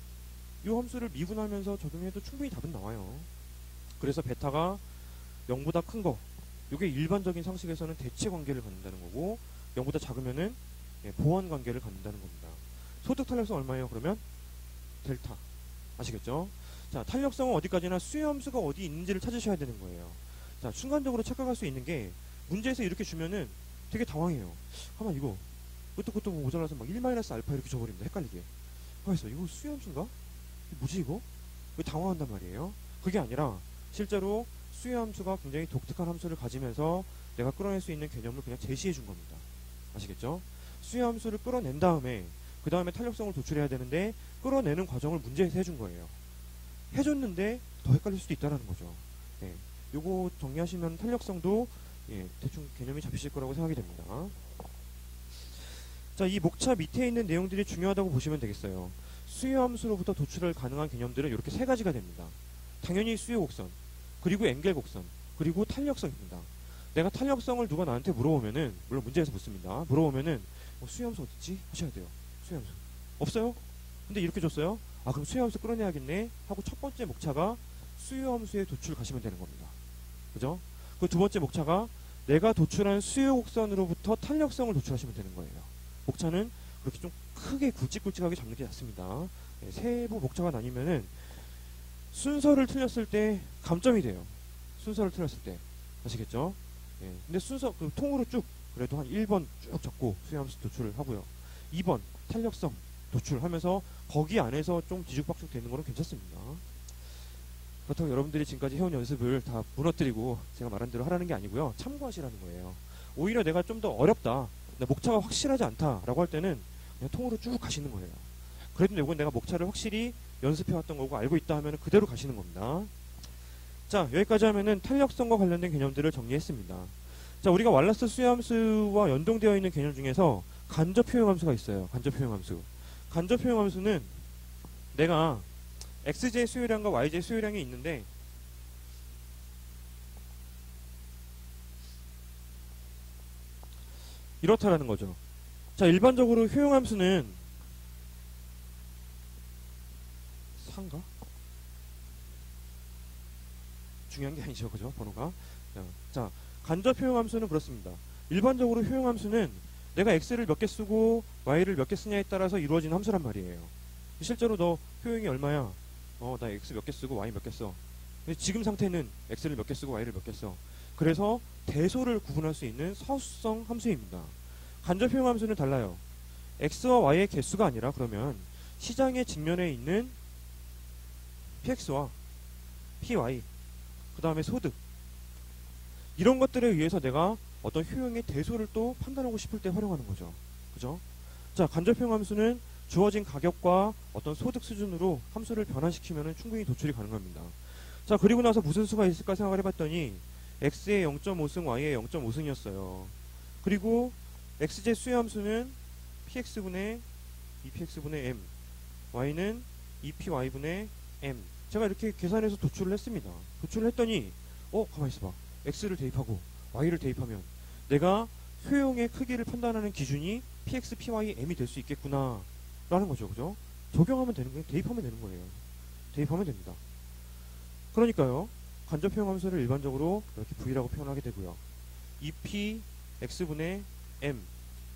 이 함수를 미분하면서 적용해도 충분히 답은 나와요. 그래서 베타가 0보다 큰 거, 이게 일반적인 상식에서는 대치 관계를 갖는다는 거고 0보다 작으면은 보완 관계를 갖는다는 겁니다. 소득 탄력성 얼마예요? 그러면 델타. 아시겠죠? 자, 탄력성은 어디까지나 수요함수가 어디 있는지를 찾으셔야 되는 거예요. 자, 순간적으로 착각할 수 있는 게 문제에서 이렇게 주면은 되게 당황해요. 아마 이거 그것도 뭐 모자라서 막 1-알파 이렇게 줘버립니다. 헷갈리게. 그래서 이거 수요함수인가? 뭐지 이거? 왜 당황한단 말이에요? 그게 아니라 실제로 수요함수가 굉장히 독특한 함수를 가지면서 내가 끌어낼 수 있는 개념을 그냥 제시해 준 겁니다. 아시겠죠? 수요함수를 끌어낸 다음에 그 다음에 탄력성을 도출해야 되는데 끌어내는 과정을 문제에서 해준 거예요. 해줬는데 더 헷갈릴 수도 있다는 거죠. 예, 요거 정리하시면 탄력성도 대충 개념이 잡히실 거라고 생각이 됩니다. 자, 이 목차 밑에 있는 내용들이 중요하다고 보시면 되겠어요. 수요함수로부터 도출할 가능한 개념들은 이렇게 세 가지가 됩니다. 당연히 수요곡선, 그리고 엥겔곡선, 그리고 탄력성입니다. 내가 탄력성을 누가 나한테 물어보면은, 물론 문제에서 묻습니다. 물어보면은 수요함수 어딨지? 하셔야 돼요. 수요함수 없어요? 근데 이렇게 줬어요? 아, 그럼 수요함수 끌어내야겠네 하고 첫 번째 목차가 수요함수의 도출 가시면 되는 겁니다. 그죠? 그 두 번째 목차가 내가 도출한 수요곡선으로부터 탄력성을 도출하시면 되는 거예요. 목차는 그렇게 좀 크게 굵직굵직하게 잡는 게 낫습니다. 세부 목차가 나뉘면은 순서를 틀렸을 때 감점이 돼요. 순서를 틀렸을 때. 아시겠죠? 근데 순서, 그 통으로 쭉, 그래도 한 1번 쭉 적고 수요함수 도출을 하고요. 2번, 탄력성 도출하면서 거기 안에서 좀 뒤죽박죽 되는 거는 괜찮습니다. 그렇다고 여러분들이 지금까지 해온 연습을 다 무너뜨리고 제가 말한 대로 하라는 게 아니고요. 참고하시라는 거예요. 오히려 내가 좀 더 어렵다, 목차가 확실하지 않다라고 할 때는 그냥 통으로 쭉 가시는 거예요. 그래도 이건 내가 목차를 확실히 연습해왔던 거고 알고 있다 하면 그대로 가시는 겁니다. 자, 여기까지 하면은 탄력성과 관련된 개념들을 정리했습니다. 자, 우리가 왈라스 수요함수와 연동되어 있는 개념 중에서 간접 효용함수가 있어요. 간접 효용함수. 간접 효용함수는 내가 xj 수요량과 yj 수요량이 있는데 이렇다라는 거죠. 자, 일반적으로 효용함수는 상가? 중요한 게 아니죠. 그죠? 번호가. 자, 간접 효용함수는 그렇습니다. 일반적으로 효용함수는 내가 x를 몇 개 쓰고 y를 몇 개 쓰냐에 따라서 이루어지는 함수란 말이에요. 실제로 너 효용이 얼마야? 나 x 몇 개 쓰고 y 몇 개 써. 지금 상태는 x를 몇 개 쓰고 y를 몇 개 써. 그래서 대소를 구분할 수 있는 서수성 함수입니다. 간접 효용함수는 달라요. x와 y의 개수가 아니라 그러면 시장의 직면에 있는 px와 py, 그 다음에 소득, 이런 것들에 의해서 내가 어떤 효용의 대소를 또 판단하고 싶을 때 활용하는 거죠. 그죠? 자, 간접 효용함수는 주어진 가격과 어떤 소득 수준으로 함수를 변환시키면 충분히 도출이 가능합니다. 자, 그리고 나서 무슨 수가 있을까 생각을 해봤더니 x의 0.5승, y의 0.5승이었어요. 그리고 xj 수요함수는 px분의 2px분의 m, y는 2py분의 m. 제가 이렇게 계산해서 도출을 했습니다. 도출을 했더니 가만히 있어봐. x를 대입하고 y를 대입하면 내가 효용의 크기를 판단하는 기준이 px, py, m이 될 수 있겠구나 라는 거죠. 그죠? 적용하면 되는 거예요. 대입하면 되는 거예요. 대입하면 됩니다. 그러니까요, 간접 효용함수를 일반적으로 이렇게 v라고 표현하게 되고요. 2p x분의 m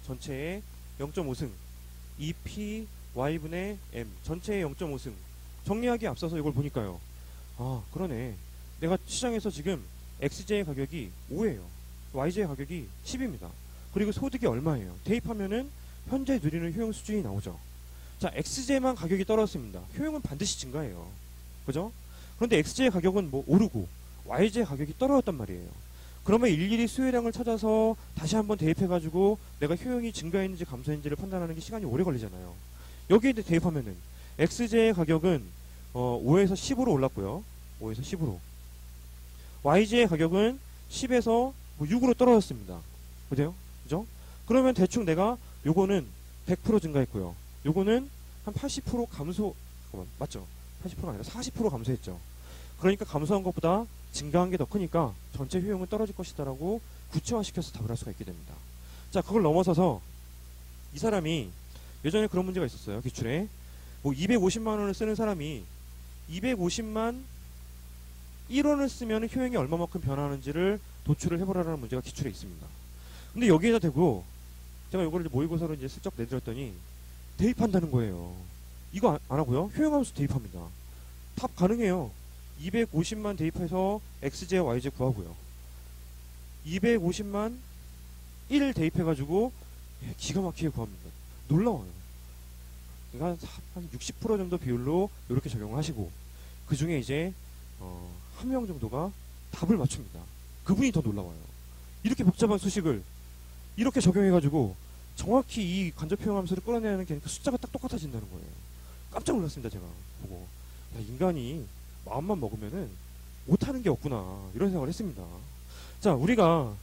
전체의 0.5승, 2p y분의 m 전체의 0.5승. 정리하기에 앞서서 이걸 보니까요, 아, 그러네. 내가 시장에서 지금 xj의 가격이 5예요. yj의 가격이 10입니다. 그리고 소득이 얼마예요? 대입하면은 현재 누리는 효용 수준이 나오죠. 자, xj만 가격이 떨어졌습니다. 효용은 반드시 증가해요. 그죠? 그런데 xj의 가격은 뭐 오르고 yj의 가격이 떨어졌단 말이에요. 그러면 일일이 수요량을 찾아서 다시 한번 대입해가지고 내가 효용이 증가했는지 감소했는지를 판단하는 게 시간이 오래 걸리잖아요. 여기에 대입하면은 XJ의 가격은 5에서 10으로 올랐고요. 5에서 10으로. YJ의 가격은 10에서 6으로 떨어졌습니다. 그죠? 그죠? 그러면 대충 내가 요거는 100% 증가했고요. 요거는 한 80% 감소, 맞죠? 80%가 아니라 40% 감소했죠. 그러니까 감소한 것보다 증가한 게 더 크니까 전체 효용은 떨어질 것이다라고 구체화시켜서 답을 할 수가 있게 됩니다. 자, 그걸 넘어서서 이 사람이 예전에 그런 문제가 있었어요. 기출에. 250만 원을 쓰는 사람이 250만 1원을 쓰면 효용이 얼마만큼 변하는지를 도출을 해보라는 문제가 기출에 있습니다. 근데 여기에다 대고 제가 이거를 모의고사로 이제 슬쩍 내드렸더니 대입한다는 거예요. 이거 안 하고요. 효용함수 대입합니다. 답 가능해요. 250만 대입해서 XJ, YJ 구하고요. 250만 1 대입해가지고 기가 막히게 구합니다. 놀라워요. 그러니까 한 60% 정도 비율로 이렇게 적용을 하시고 그 중에 이제 한 명 정도가 답을 맞춥니다. 그분이 더 놀라워요. 이렇게 복잡한 수식을 이렇게 적용해가지고 정확히 이 간접 효용함수를 끌어내는 게 숫자가 딱 똑같아진다는 거예요. 깜짝 놀랐습니다. 제가 보고 야, 인간이 마음만 먹으면은 못하는 게 없구나 이런 생각을 했습니다. 자, 우리가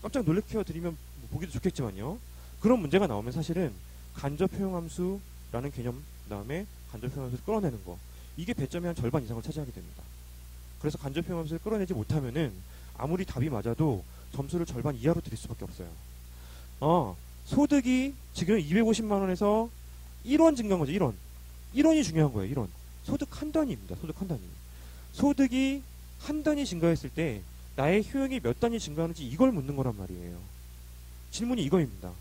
깜짝 놀래켜 드리면 보기도 좋겠지만요. 그런 문제가 나오면 사실은 간접 효용함수라는 개념 다음에 간접 효용함수를 끌어내는 거 이게 배점의 한 절반 이상을 차지하게 됩니다. 그래서 간접 효용함수를 끌어내지 못하면은 아무리 답이 맞아도 점수를 절반 이하로 드릴 수밖에 없어요. 소득이 지금 250만 원에서 1원 증가한 거죠. 1원. 1원이 중요한 거예요. 1원. 소득 한 단위입니다. 소득 한 단위. 소득이 한 단위 증가했을 때 나의 효용이 몇 단위 증가하는지 이걸 묻는 거란 말이에요. 질문이 이거입니다.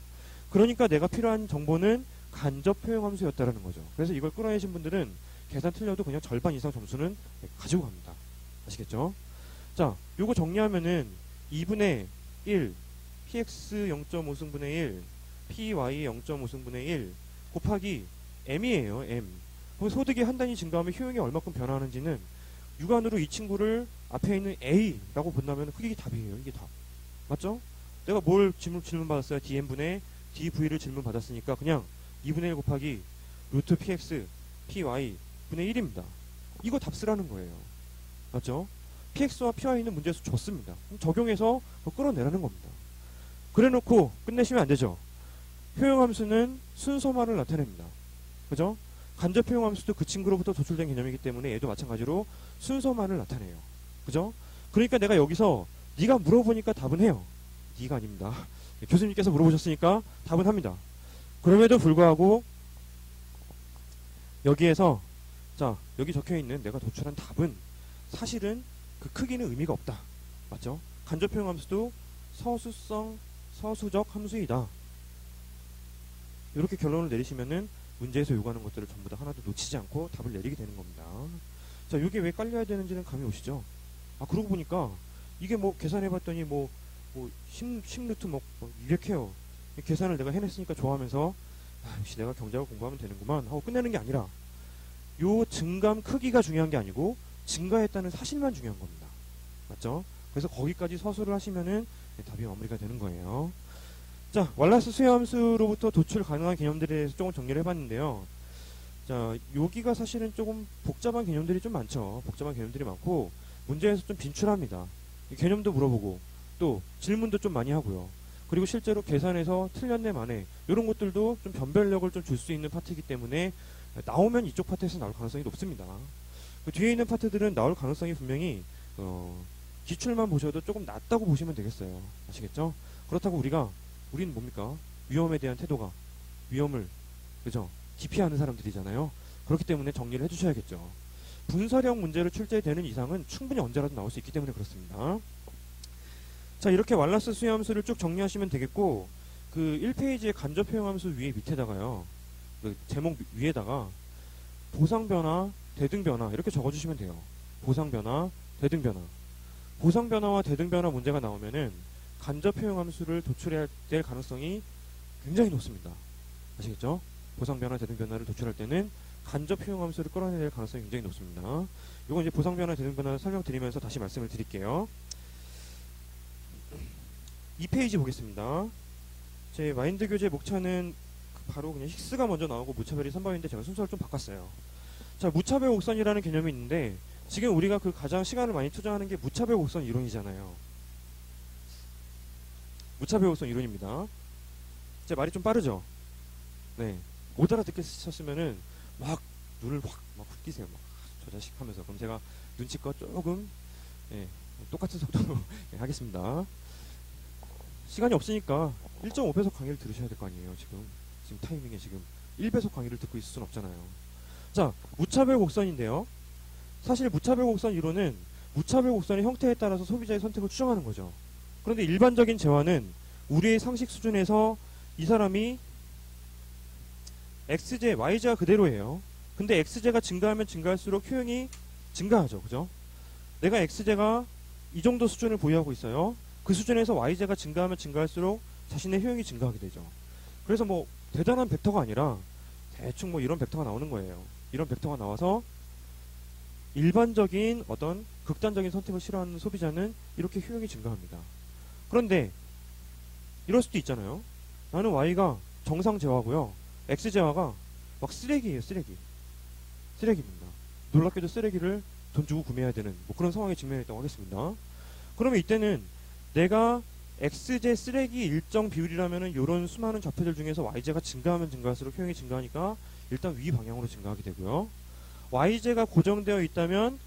그러니까 내가 필요한 정보는 간접 효용함수였다라는 거죠. 그래서 이걸 끌어내신 분들은 계산 틀려도 그냥 절반 이상 점수는 가지고 갑니다. 아시겠죠? 자, 요거 정리하면은 2분의 1, px 0.5승분의 1, py 0.5승분의 1 곱하기 m이에요. m. 그럼 소득이 한 단위 증가하면 효용이 얼마큼 변화하는지는 육안으로 이 친구를 앞에 있는 a라고 본다면 그게 답이에요. 이게 답. 맞죠? 내가 뭘 질문 받았어요? dm분의 dv를 질문 받았으니까 그냥 2분의 1 곱하기 루트 px py 분의 1입니다. 이거 답 쓰라는 거예요. 맞죠? px와 py는 문제에서 줬습니다. 적용해서 끌어내라는 겁니다. 그래놓고 끝내시면 안 되죠. 효용함수는 순서만을 나타냅니다. 그죠? 간접 효용함수도 그 친구로부터 도출된 개념이기 때문에 얘도 마찬가지로 순서만을 나타내요. 그죠? 그러니까 내가 여기서 네가 물어보니까 답은 해요. 네가 아닙니다. 교수님께서 물어보셨으니까 답은 합니다. 그럼에도 불구하고 여기에서 자, 여기 적혀있는 내가 도출한 답은 사실은 그 크기는 의미가 없다. 맞죠? 간접 효용함수도 서수적 함수이다. 이렇게 결론을 내리시면은 문제에서 요구하는 것들을 전부 다 하나도 놓치지 않고 답을 내리게 되는 겁니다. 자, 이게 왜 깔려야 되는지는 감이 오시죠? 그러고 보니까 이게 계산해봤더니 10루트 200해요. 계산을 내가 해냈으니까 좋아하면서 역시 내가 경제학을 공부하면 되는구만 하고 끝내는 게 아니라 요 증감 크기가 중요한 게 아니고 증가했다는 사실만 중요한 겁니다. 맞죠? 그래서 거기까지 서술을 하시면은 답이 마무리가 되는 거예요. 자, 왈라스 수요함수로부터 도출 가능한 개념들에 대해서 조금 정리를 해봤는데요. 자, 여기가 사실은 조금 복잡한 개념들이 좀 많죠. 복잡한 개념들이 많고 문제에서 좀 빈출합니다. 개념도 물어보고 또 질문도 좀 많이 하고요. 그리고 실제로 계산해서 틀렸네 만에 이런 것들도 좀 변별력을 좀 줄 수 있는 파트이기 때문에 나오면 이쪽 파트에서 나올 가능성이 높습니다. 그 뒤에 있는 파트들은 나올 가능성이 분명히 기출만 보셔도 조금 낮다고 보시면 되겠어요. 아시겠죠? 그렇다고 우리는 뭡니까? 위험에 대한 태도가 위험을 그죠? 기피하는 사람들이잖아요. 그렇기 때문에 정리를 해주셔야겠죠. 분설형 문제를 출제되는 이상은 충분히 언제라도 나올 수 있기 때문에 그렇습니다. 자, 이렇게 왈라스 수요함수를 쭉 정리하시면 되겠고 그 1페이지의 간접 효용함수 위에 밑에다가요. 그 제목 위에다가 보상변화, 대등변화 이렇게 적어주시면 돼요. 보상변화, 대등변화. 보상변화와 대등변화 문제가 나오면은 간접 효용함수를 도출해야 될 가능성이 굉장히 높습니다. 아시겠죠? 보상변화, 대등변화를 도출할 때는 간접 효용함수를 끌어내야 될 가능성이 굉장히 높습니다. 이건 이제 보상변화, 대등변화 설명드리면서 다시 말씀을 드릴게요. 2페이지 보겠습니다. 제 마인드 교재 목차는 바로 그냥 힉스가 먼저 나오고 무차별이 3번인데 제가 순서를 좀 바꿨어요. 자, 무차별 곡선이라는 개념이 있는데 지금 우리가 그 가장 시간을 많이 투자하는 게 무차별 곡선 이론이잖아요. 무차별 곡선 이론입니다. 제 말이 좀 빠르죠? 네. 못 알아듣겠으면은 막 눈을 막 훑기세요. 막 저 자식 하면서. 그럼 제가 눈치껏 조금 예, 똑같은 속도로 예, 하겠습니다. 시간이 없으니까 1.5배속 강의를 들으셔야 될 거 아니에요. 지금 타이밍에 지금 1배속 강의를 듣고 있을 순 없잖아요. 자, 무차별 곡선인데요. 사실 무차별 곡선 이론은 무차별 곡선의 형태에 따라서 소비자의 선택을 추정하는 거죠. 그런데 일반적인 재화는 우리의 상식 수준에서 이 사람이 XJ, YJ가 그대로예요. 근데 XJ가 증가하면 증가할수록 효용이 증가하죠. 그죠? 내가 XJ가 이 정도 수준을 보유하고 있어요. 그 수준에서 YJ가 증가하면 증가할수록 자신의 효용이 증가하게 되죠. 그래서 뭐 대단한 벡터가 아니라 대충 뭐 이런 벡터가 나오는 거예요. 이런 벡터가 나와서 일반적인 어떤 극단적인 선택을 싫어하는 소비자는 이렇게 효용이 증가합니다. 그런데 이럴 수도 있잖아요. 나는 Y가 정상 재화고요. X 재화가 막 쓰레기예요. 쓰레기입니다. 놀랍게도 쓰레기를 돈 주고 구매해야 되는 뭐 그런 상황에 직면했다고 하겠습니다. 그러면 이때는 내가 XJ 쓰레기 일정 비율이라면은 이런 수많은 좌표들 중에서 YJ가 증가하면 증가할수록 효용이 증가하니까 일단 위 방향으로 증가하게 되고요. YJ가 고정되어 있다면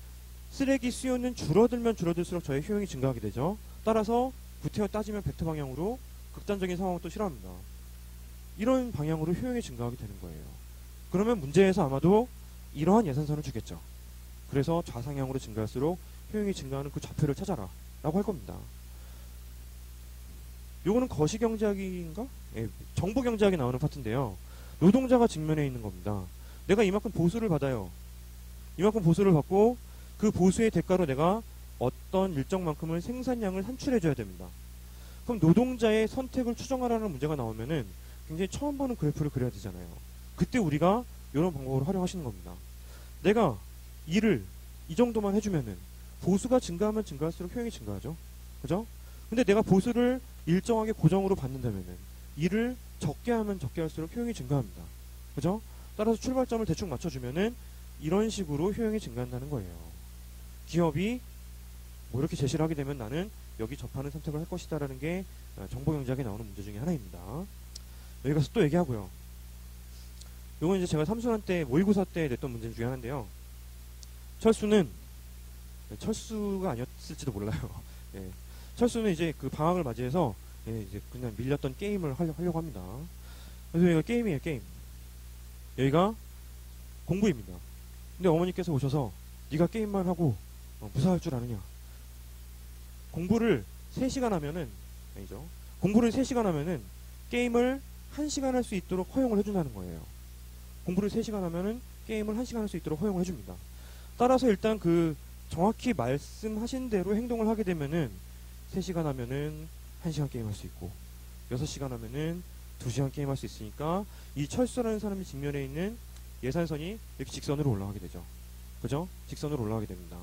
쓰레기 수요는 줄어들면 줄어들수록 저의 효용이 증가하게 되죠. 따라서 구태여 따지면 벡터 방향으로 극단적인 상황을 또 싫어합니다. 이런 방향으로 효용이 증가하게 되는 거예요. 그러면 문제에서 아마도 이러한 예산선을 주겠죠. 그래서 좌상향으로 증가할수록 효용이 증가하는 그 좌표를 찾아라 라고 할 겁니다. 요거는 거시경제학인가? 예, 정보경제학에 나오는 파트인데요. 노동자가 직면해 있는 겁니다. 내가 이만큼 보수를 받아요. 이만큼 보수를 받고 그 보수의 대가로 내가 어떤 일정만큼의 생산량을 산출해 줘야 됩니다. 그럼 노동자의 선택을 추정하라는 문제가 나오면은 굉장히 처음 보는 그래프를 그려야 되잖아요. 그때 우리가 이런 방법으로 활용하시는 겁니다. 내가 일을 이 정도만 해주면은 보수가 증가하면 증가할수록 효용이 증가하죠. 그죠? 근데 내가 보수를 일정하게 고정으로 받는다면은 일을 적게 하면 적게 할수록 효용이 증가합니다. 그죠? 따라서 출발점을 대충 맞춰주면은 이런 식으로 효용이 증가한다는 거예요. 기업이 뭐 이렇게 제시를 하게 되면 나는 여기 접하는 선택을 할 것이다라는 게 정보경제학에 나오는 문제 중에 하나입니다. 여기 가서 또 얘기하고요. 요건 이제 제가 삼순환 때 모의고사 때 냈던 문제 중에 하나인데요. 철수가 아니었을지도 몰라요. 예. 철수는 이제 그 방학을 맞이해서 예, 이제 그냥 밀렸던 게임을 하려고 합니다. 그래서 여기가 게임이에요, 게임. 여기가 공부입니다. 근데 어머니께서 오셔서 네가 게임만 하고 무사할 줄 아느냐. 공부를 3시간 하면은 아니죠. 공부를 3시간 하면은 게임을 1시간 할 수 있도록 허용을 해준다는 거예요. 공부를 3시간 하면은 게임을 1시간 할 수 있도록 허용을 해줍니다. 따라서 일단 그 정확히 말씀하신 대로 행동을 하게 되면은 3시간 하면은 1시간 게임 할 수 있고 6시간 하면은 2시간 게임 할 수 있으니까 이 철수라는 사람이 직면해 있는 예산선이 이렇게 직선으로 올라가게 되죠. 그죠? 직선으로 올라가게 됩니다.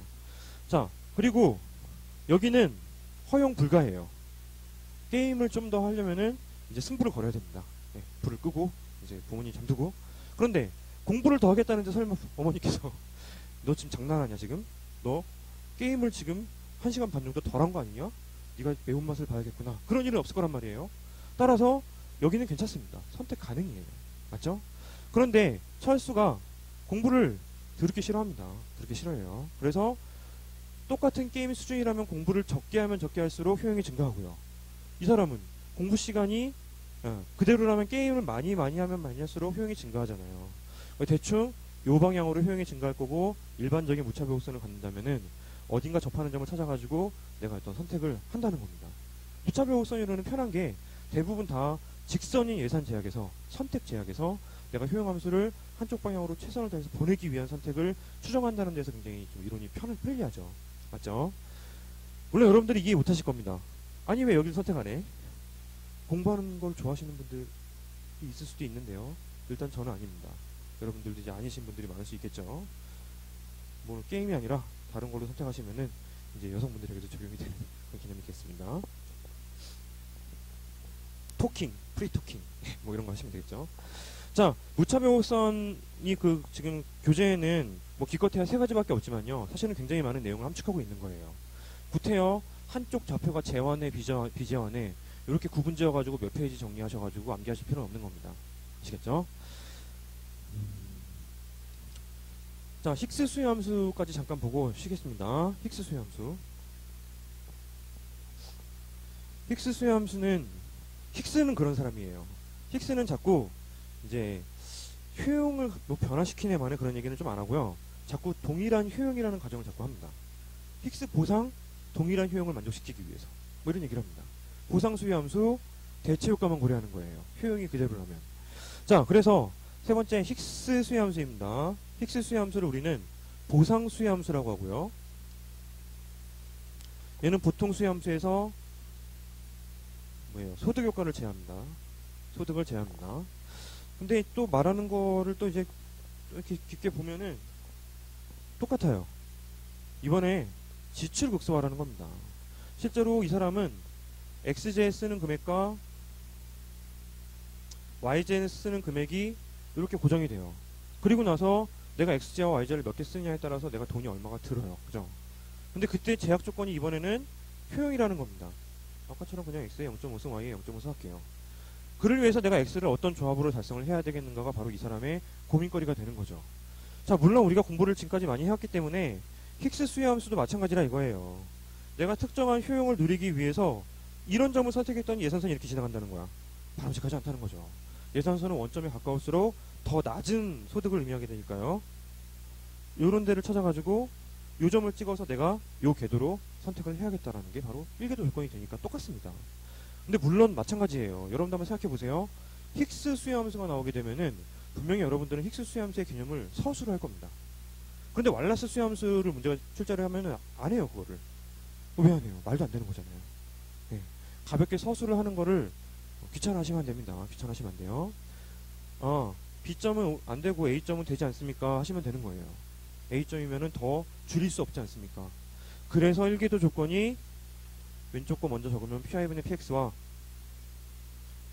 자, 그리고 여기는 허용 불가해요. 게임을 좀 더 하려면은 이제 승부를 걸어야 됩니다. 네, 불을 끄고 이제 부모님 잠두고. 그런데 공부를 더 하겠다는데 설마 어머니께서 너 지금 장난하냐 지금? 너 게임을 지금 1시간 반 정도 덜 한 거 아니냐? 네가 매운맛을 봐야겠구나. 그런 일은 없을 거란 말이에요. 따라서 여기는 괜찮습니다. 선택 가능해요. 맞죠? 그런데 철수가 공부를 더럽게 싫어합니다. 더럽게 싫어해요. 그래서 똑같은 게임 수준이라면 공부를 적게 하면 적게 할수록 효용이 증가하고요. 이 사람은 공부 시간이 그대로라면 게임을 많이 하면 많이 할수록 효용이 증가하잖아요. 대충 요 방향으로 효용이 증가할 거고 일반적인 무차별 곡선을 갖는다면은 어딘가 접하는 점을 찾아가지고 내가 어떤 선택을 한다는 겁니다. 무차별 곡선이로는 편한 게 대부분 다 직선인 예산 제약에서 선택 제약에서 내가 효용 함수를 한쪽 방향으로 최선을 다해서 보내기 위한 선택을 추정한다는 데서 굉장히 좀 이론이 편리하죠. 맞죠? 물론 여러분들이 이해 못하실 겁니다. 아니 왜 여기를 선택하네? 공부하는 걸 좋아하시는 분들이 있을 수도 있는데요. 일단 저는 아닙니다. 여러분들도 이제 아니신 분들이 많을 수 있겠죠. 뭐 게임이 아니라 다른 걸로 선택하시면은 이제 여성분들에게도 적용이 되는 그런 개념이 있겠습니다. 토킹, 프리토킹 뭐 이런 거 하시면 되겠죠. 자, 무차별곡선이 그 지금 교재에는 뭐 기껏해야 세 가지밖에 없지만요. 사실은 굉장히 많은 내용을 함축하고 있는 거예요. 구태여 한쪽 좌표가 재원에 비재원에 이렇게 구분지어가지고 몇 페이지 정리하셔가지고 암기하실 필요는 없는 겁니다. 아시겠죠? 자, 힉스 수요함수까지 잠깐 보고 쉬겠습니다. 힉스 수요함수. 힉스 수요함수는 힉스는 그런 사람이에요. 힉스는 자꾸 이제 효용을 뭐 변화시키네만의 그런 얘기는 좀 안 하고요. 자꾸 동일한 효용이라는 가정을 자꾸 합니다. 힉스 보상 동일한 효용을 만족시키기 위해서 뭐 이런 얘기를 합니다. 보상 수요함수 대체 효과만 고려하는 거예요. 효용이 그대로라면. 자, 그래서 세 번째 힉스 수요함수입니다. 힉스 수요함수를 우리는 보상 수요함수라고 하고요. 얘는 보통 수요함수에서 뭐예요? 소득 효과를 제외합니다. 소득을 제외합니다. 근데 또 말하는 거를 또 이제 이렇게 깊게 보면은 똑같아요. 이번에 지출 극소화라는 겁니다. 실제로 이 사람은 XJ에 쓰는 금액과 YJ에 쓰는 금액이 이렇게 고정이 돼요. 그리고 나서 내가 XJ와 YJ를 몇 개 쓰느냐에 따라서 내가 돈이 얼마가 들어요. 그죠? 근데 그때 제약 조건이 이번에는 효용이라는 겁니다. 아까처럼 그냥 X에 0.5 쓰 Y에 0.5 할게요. 그를 위해서 내가 X를 어떤 조합으로 달성을 해야 되겠는가가 바로 이 사람의 고민거리가 되는 거죠. 자, 물론 우리가 공부를 지금까지 많이 해왔기 때문에 힉스 수요함수도 마찬가지라 이거예요. 내가 특정한 효용을 누리기 위해서 이런 점을 선택했더니 예산선이 이렇게 지나간다는 거야. 바람직하지 않다는 거죠. 예산선은 원점에 가까울수록 더 낮은 소득을 의미하게 되니까요. 요런 데를 찾아가지고 요 점을 찍어서 내가 요 궤도로 선택을 해야겠다라는 게 바로 1궤도 조건이 되니까 똑같습니다. 근데 물론 마찬가지예요. 여러분도 한번 생각해 보세요. 힉스 수요함수가 나오게 되면은 분명히 여러분들은 힉스 수요함수의 개념을 서술을 할 겁니다. 그런데 왈라스 수요함수를 문제가 출제를 하면은 안 해요, 그거를. 왜 안 해요? 말도 안 되는 거잖아요. 네. 가볍게 서술을 하는 거를 귀찮아하시면 안 됩니다. 귀찮아하시면 안 돼요. B점은 안 되고 A점은 되지 않습니까? 하시면 되는 거예요. A점이면은 더 줄일 수 없지 않습니까? 그래서 1궤도 조건이 왼쪽 거 먼저 적으면 PI분의 PX와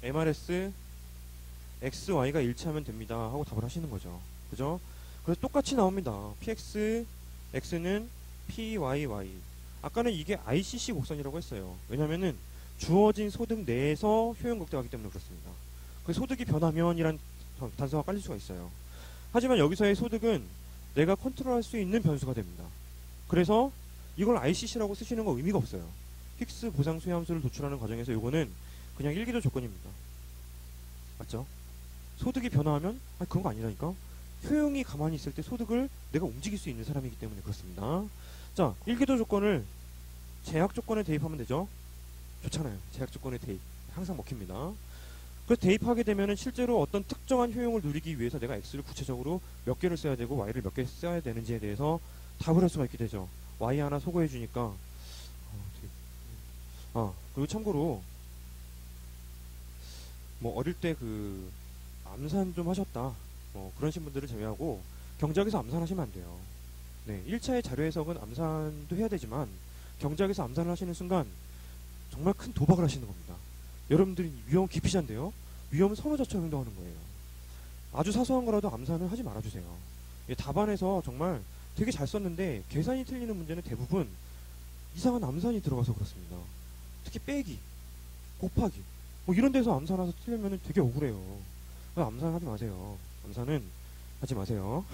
MRS XY가 일치하면 됩니다. 하고 답을 하시는 거죠. 그죠? 그래서 똑같이 나옵니다. PX, X는 PYY. 아까는 이게 ICC 곡선이라고 했어요. 왜냐면은 주어진 소득 내에서 효용 극대화하기 때문에 그렇습니다. 그 소득이 변하면이란 단서가 깔릴 수가 있어요. 하지만 여기서의 소득은 내가 컨트롤할 수 있는 변수가 됩니다. 그래서 이걸 ICC라고 쓰시는 거 의미가 없어요. 힉스 보상 수요함수를 도출하는 과정에서 이거는 그냥 1궤도 조건입니다. 맞죠? 소득이 변화하면 그런 거 아니라니까. 효용이 가만히 있을 때 소득을 내가 움직일 수 있는 사람이기 때문에 그렇습니다. 자, 1궤도 조건을 제약 조건에 대입하면 되죠. 좋잖아요. 제약 조건에 대입. 항상 먹힙니다. 그래서 대입하게 되면은 실제로 어떤 특정한 효용을 누리기 위해서 내가 X를 구체적으로 몇 개를 써야 되고 Y를 몇 개 써야 되는지에 대해서 답을 할 수가 있게 되죠. Y 하나 소거해 주니까 그리고 참고로 뭐 어릴 때 그 암산 좀 하셨다 뭐 그러신 분들을 제외하고 경제학에서 암산하시면 안 돼요. 네, 1차의 자료 해석은 암산도 해야 되지만 경제학에서 암산을 하시는 순간 정말 큰 도박을 하시는 겁니다. 여러분들이 위험 기피자인데요. 위험은 선호자처럼 행동하는 거예요. 아주 사소한 거라도 암산을 하지 말아주세요. 답안에서 정말 되게 잘 썼는데 계산이 틀리는 문제는 대부분 이상한 암산이 들어가서 그렇습니다. 특히 빼기, 곱하기 뭐 이런 데서 암산 와서 틀리면 되게 억울해요. 암산 하지 마세요. 암산은 하지 마세요.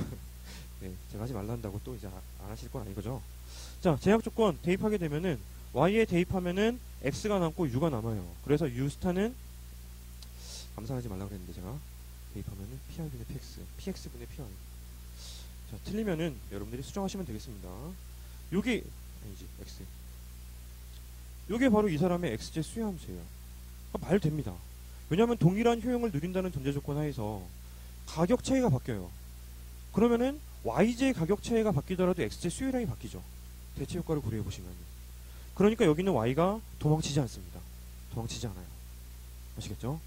네, 제가 하지 말란다고 또 이제 안 하실 건 아니거죠. 자, 제약 조건 대입하게 되면은 Y에 대입하면은 X가 남고 U가 남아요. 그래서 U 스타는 암산하지 말라고 그랬는데 제가 대입하면은 PI분의 PX, PX분의 PI. 자, 틀리면은 여러분들이 수정하시면 되겠습니다. 요게 아니지, X. 요게 바로 이 사람의 XJ 수요함수예요. 말 됩니다. 왜냐하면 동일한 효용을 누린다는 전제 조건 하에서 가격 차이가 바뀌어요. 그러면은 YJ 가격 차이가 바뀌더라도 XJ 수요량이 바뀌죠. 대체 효과를 고려해 보시면. 그러니까 여기는 Y가 도망치지 않습니다. 도망치지 않아요. 아시겠죠?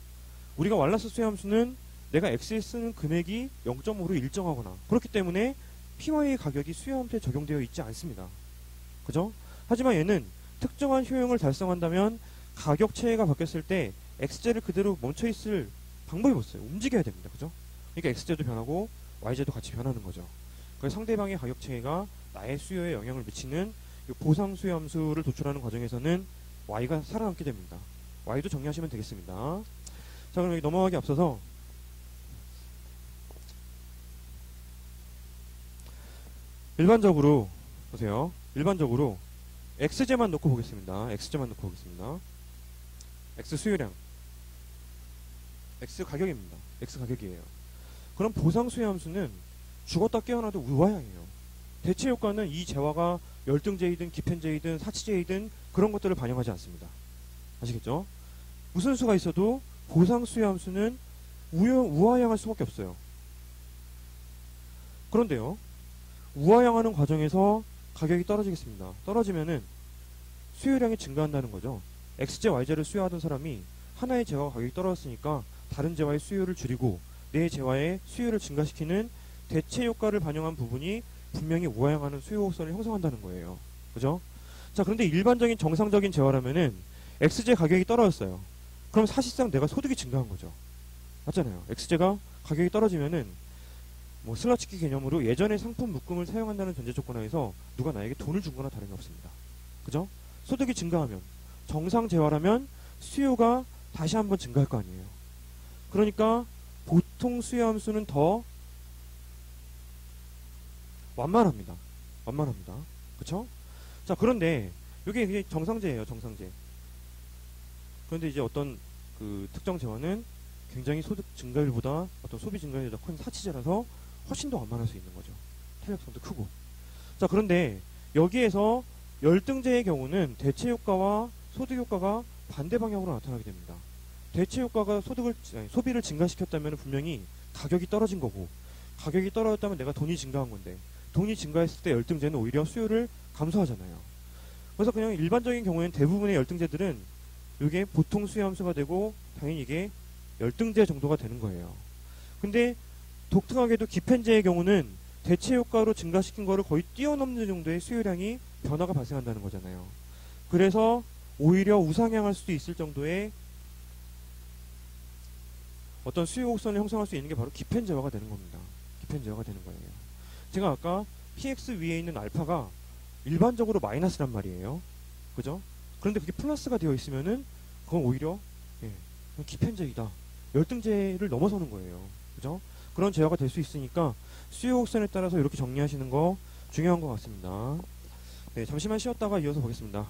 우리가 왈라스 수요함수는 내가 X에 쓰는 금액이 0.5로 일정하거나 그렇기 때문에 PY의 가격이 수요함수에 적용되어 있지 않습니다. 그죠? 하지만 얘는 특정한 효용을 달성한다면 가격 차이가 바뀌었을 때 x제를 그대로 멈춰있을 방법이 없어요. 움직여야 됩니다. 그죠? 그러니까 x제도 변하고 y제도 같이 변하는 거죠. 그래서 상대방의 가격 체계가 나의 수요에 영향을 미치는 이 보상 수요 함수를 도출하는 과정에서는 y가 살아남게 됩니다. y도 정리하시면 되겠습니다. 자, 그럼 여기 넘어가기 앞서서 일반적으로 보세요. 일반적으로 x제만 놓고 보겠습니다. x제만 놓고 보겠습니다. x 수요량, x 가격입니다. x 가격이에요. 그럼 보상 수요 함수는 죽었다 깨어나도 우하향이에요. 대체 효과는 이 재화가 열등제이든 기편제이든 사치제이든 그런 것들을 반영하지 않습니다. 아시겠죠? 무슨 수가 있어도 보상 수요 함수는 우하향할 수밖에 없어요. 그런데요, 우하향하는 과정에서 가격이 떨어지겠습니다. 떨어지면은 수요량이 증가한다는 거죠. x제, y제를 수요하던 사람이 하나의 재화 가격이 떨어졌으니까 다른 재화의 수요를 줄이고 내 재화의 수요를 증가시키는 대체 효과를 반영한 부분이 분명히 우하향하는 수요 곡선을 형성한다는 거예요. 그죠? 자, 그런데 일반적인 정상적인 재화라면은 x제 가격이 떨어졌어요. 그럼 사실상 내가 소득이 증가한 거죠. 맞잖아요. x제가 가격이 떨어지면은 뭐 슬라치기 개념으로 예전의 상품 묶음을 사용한다는 전제 조건하에서 누가 나에게 돈을 준 거나 다름이 없습니다. 그죠? 소득이 증가하면 정상 재화라면 수요가 다시 한번 증가할 거 아니에요. 그러니까 보통 수요 함수는 더 완만합니다. 완만합니다. 그쵸? 자, 그런데 이게 정상제예요. 정상제. 그런데 이제 어떤 그 특정 재화는 굉장히 소득 증가율보다 어떤 소비 증가율이 더 큰 사치제라서 훨씬 더 완만할 수 있는 거죠. 탄력성도 크고. 자, 그런데 여기에서 열등제의 경우는 대체 효과와 소득 효과가 반대 방향으로 나타나게 됩니다. 대체 효과가 소비를 증가시켰다면 분명히 가격이 떨어진 거고, 가격이 떨어졌다면 내가 돈이 증가한 건데, 돈이 증가했을 때 열등제는 오히려 수요를 감소하잖아요. 그래서 그냥 일반적인 경우에는 대부분의 열등제들은 이게 보통 수요 함수가 되고 당연히 이게 열등제 정도가 되는 거예요. 근데 독특하게도 기편제의 경우는 대체 효과로 증가시킨 거를 거의 뛰어넘는 정도의 수요량이 변화가 발생한다는 거잖아요. 그래서 오히려 우상향할 수도 있을 정도의 어떤 수요 곡선을 형성할 수 있는 게 바로 기편제화가 되는 겁니다. 기편제화가 되는 거예요. 제가 아까 px 위에 있는 알파가 일반적으로 마이너스란 말이에요. 그죠? 그런데 그게 플러스가 되어 있으면은 그건 오히려 기편제이다. 열등제를 넘어서는 거예요. 그죠? 그런 제어가 될 수 있으니까 수요 곡선에 따라서 이렇게 정리하시는 거 중요한 것 같습니다. 네, 잠시만 쉬었다가 이어서 보겠습니다.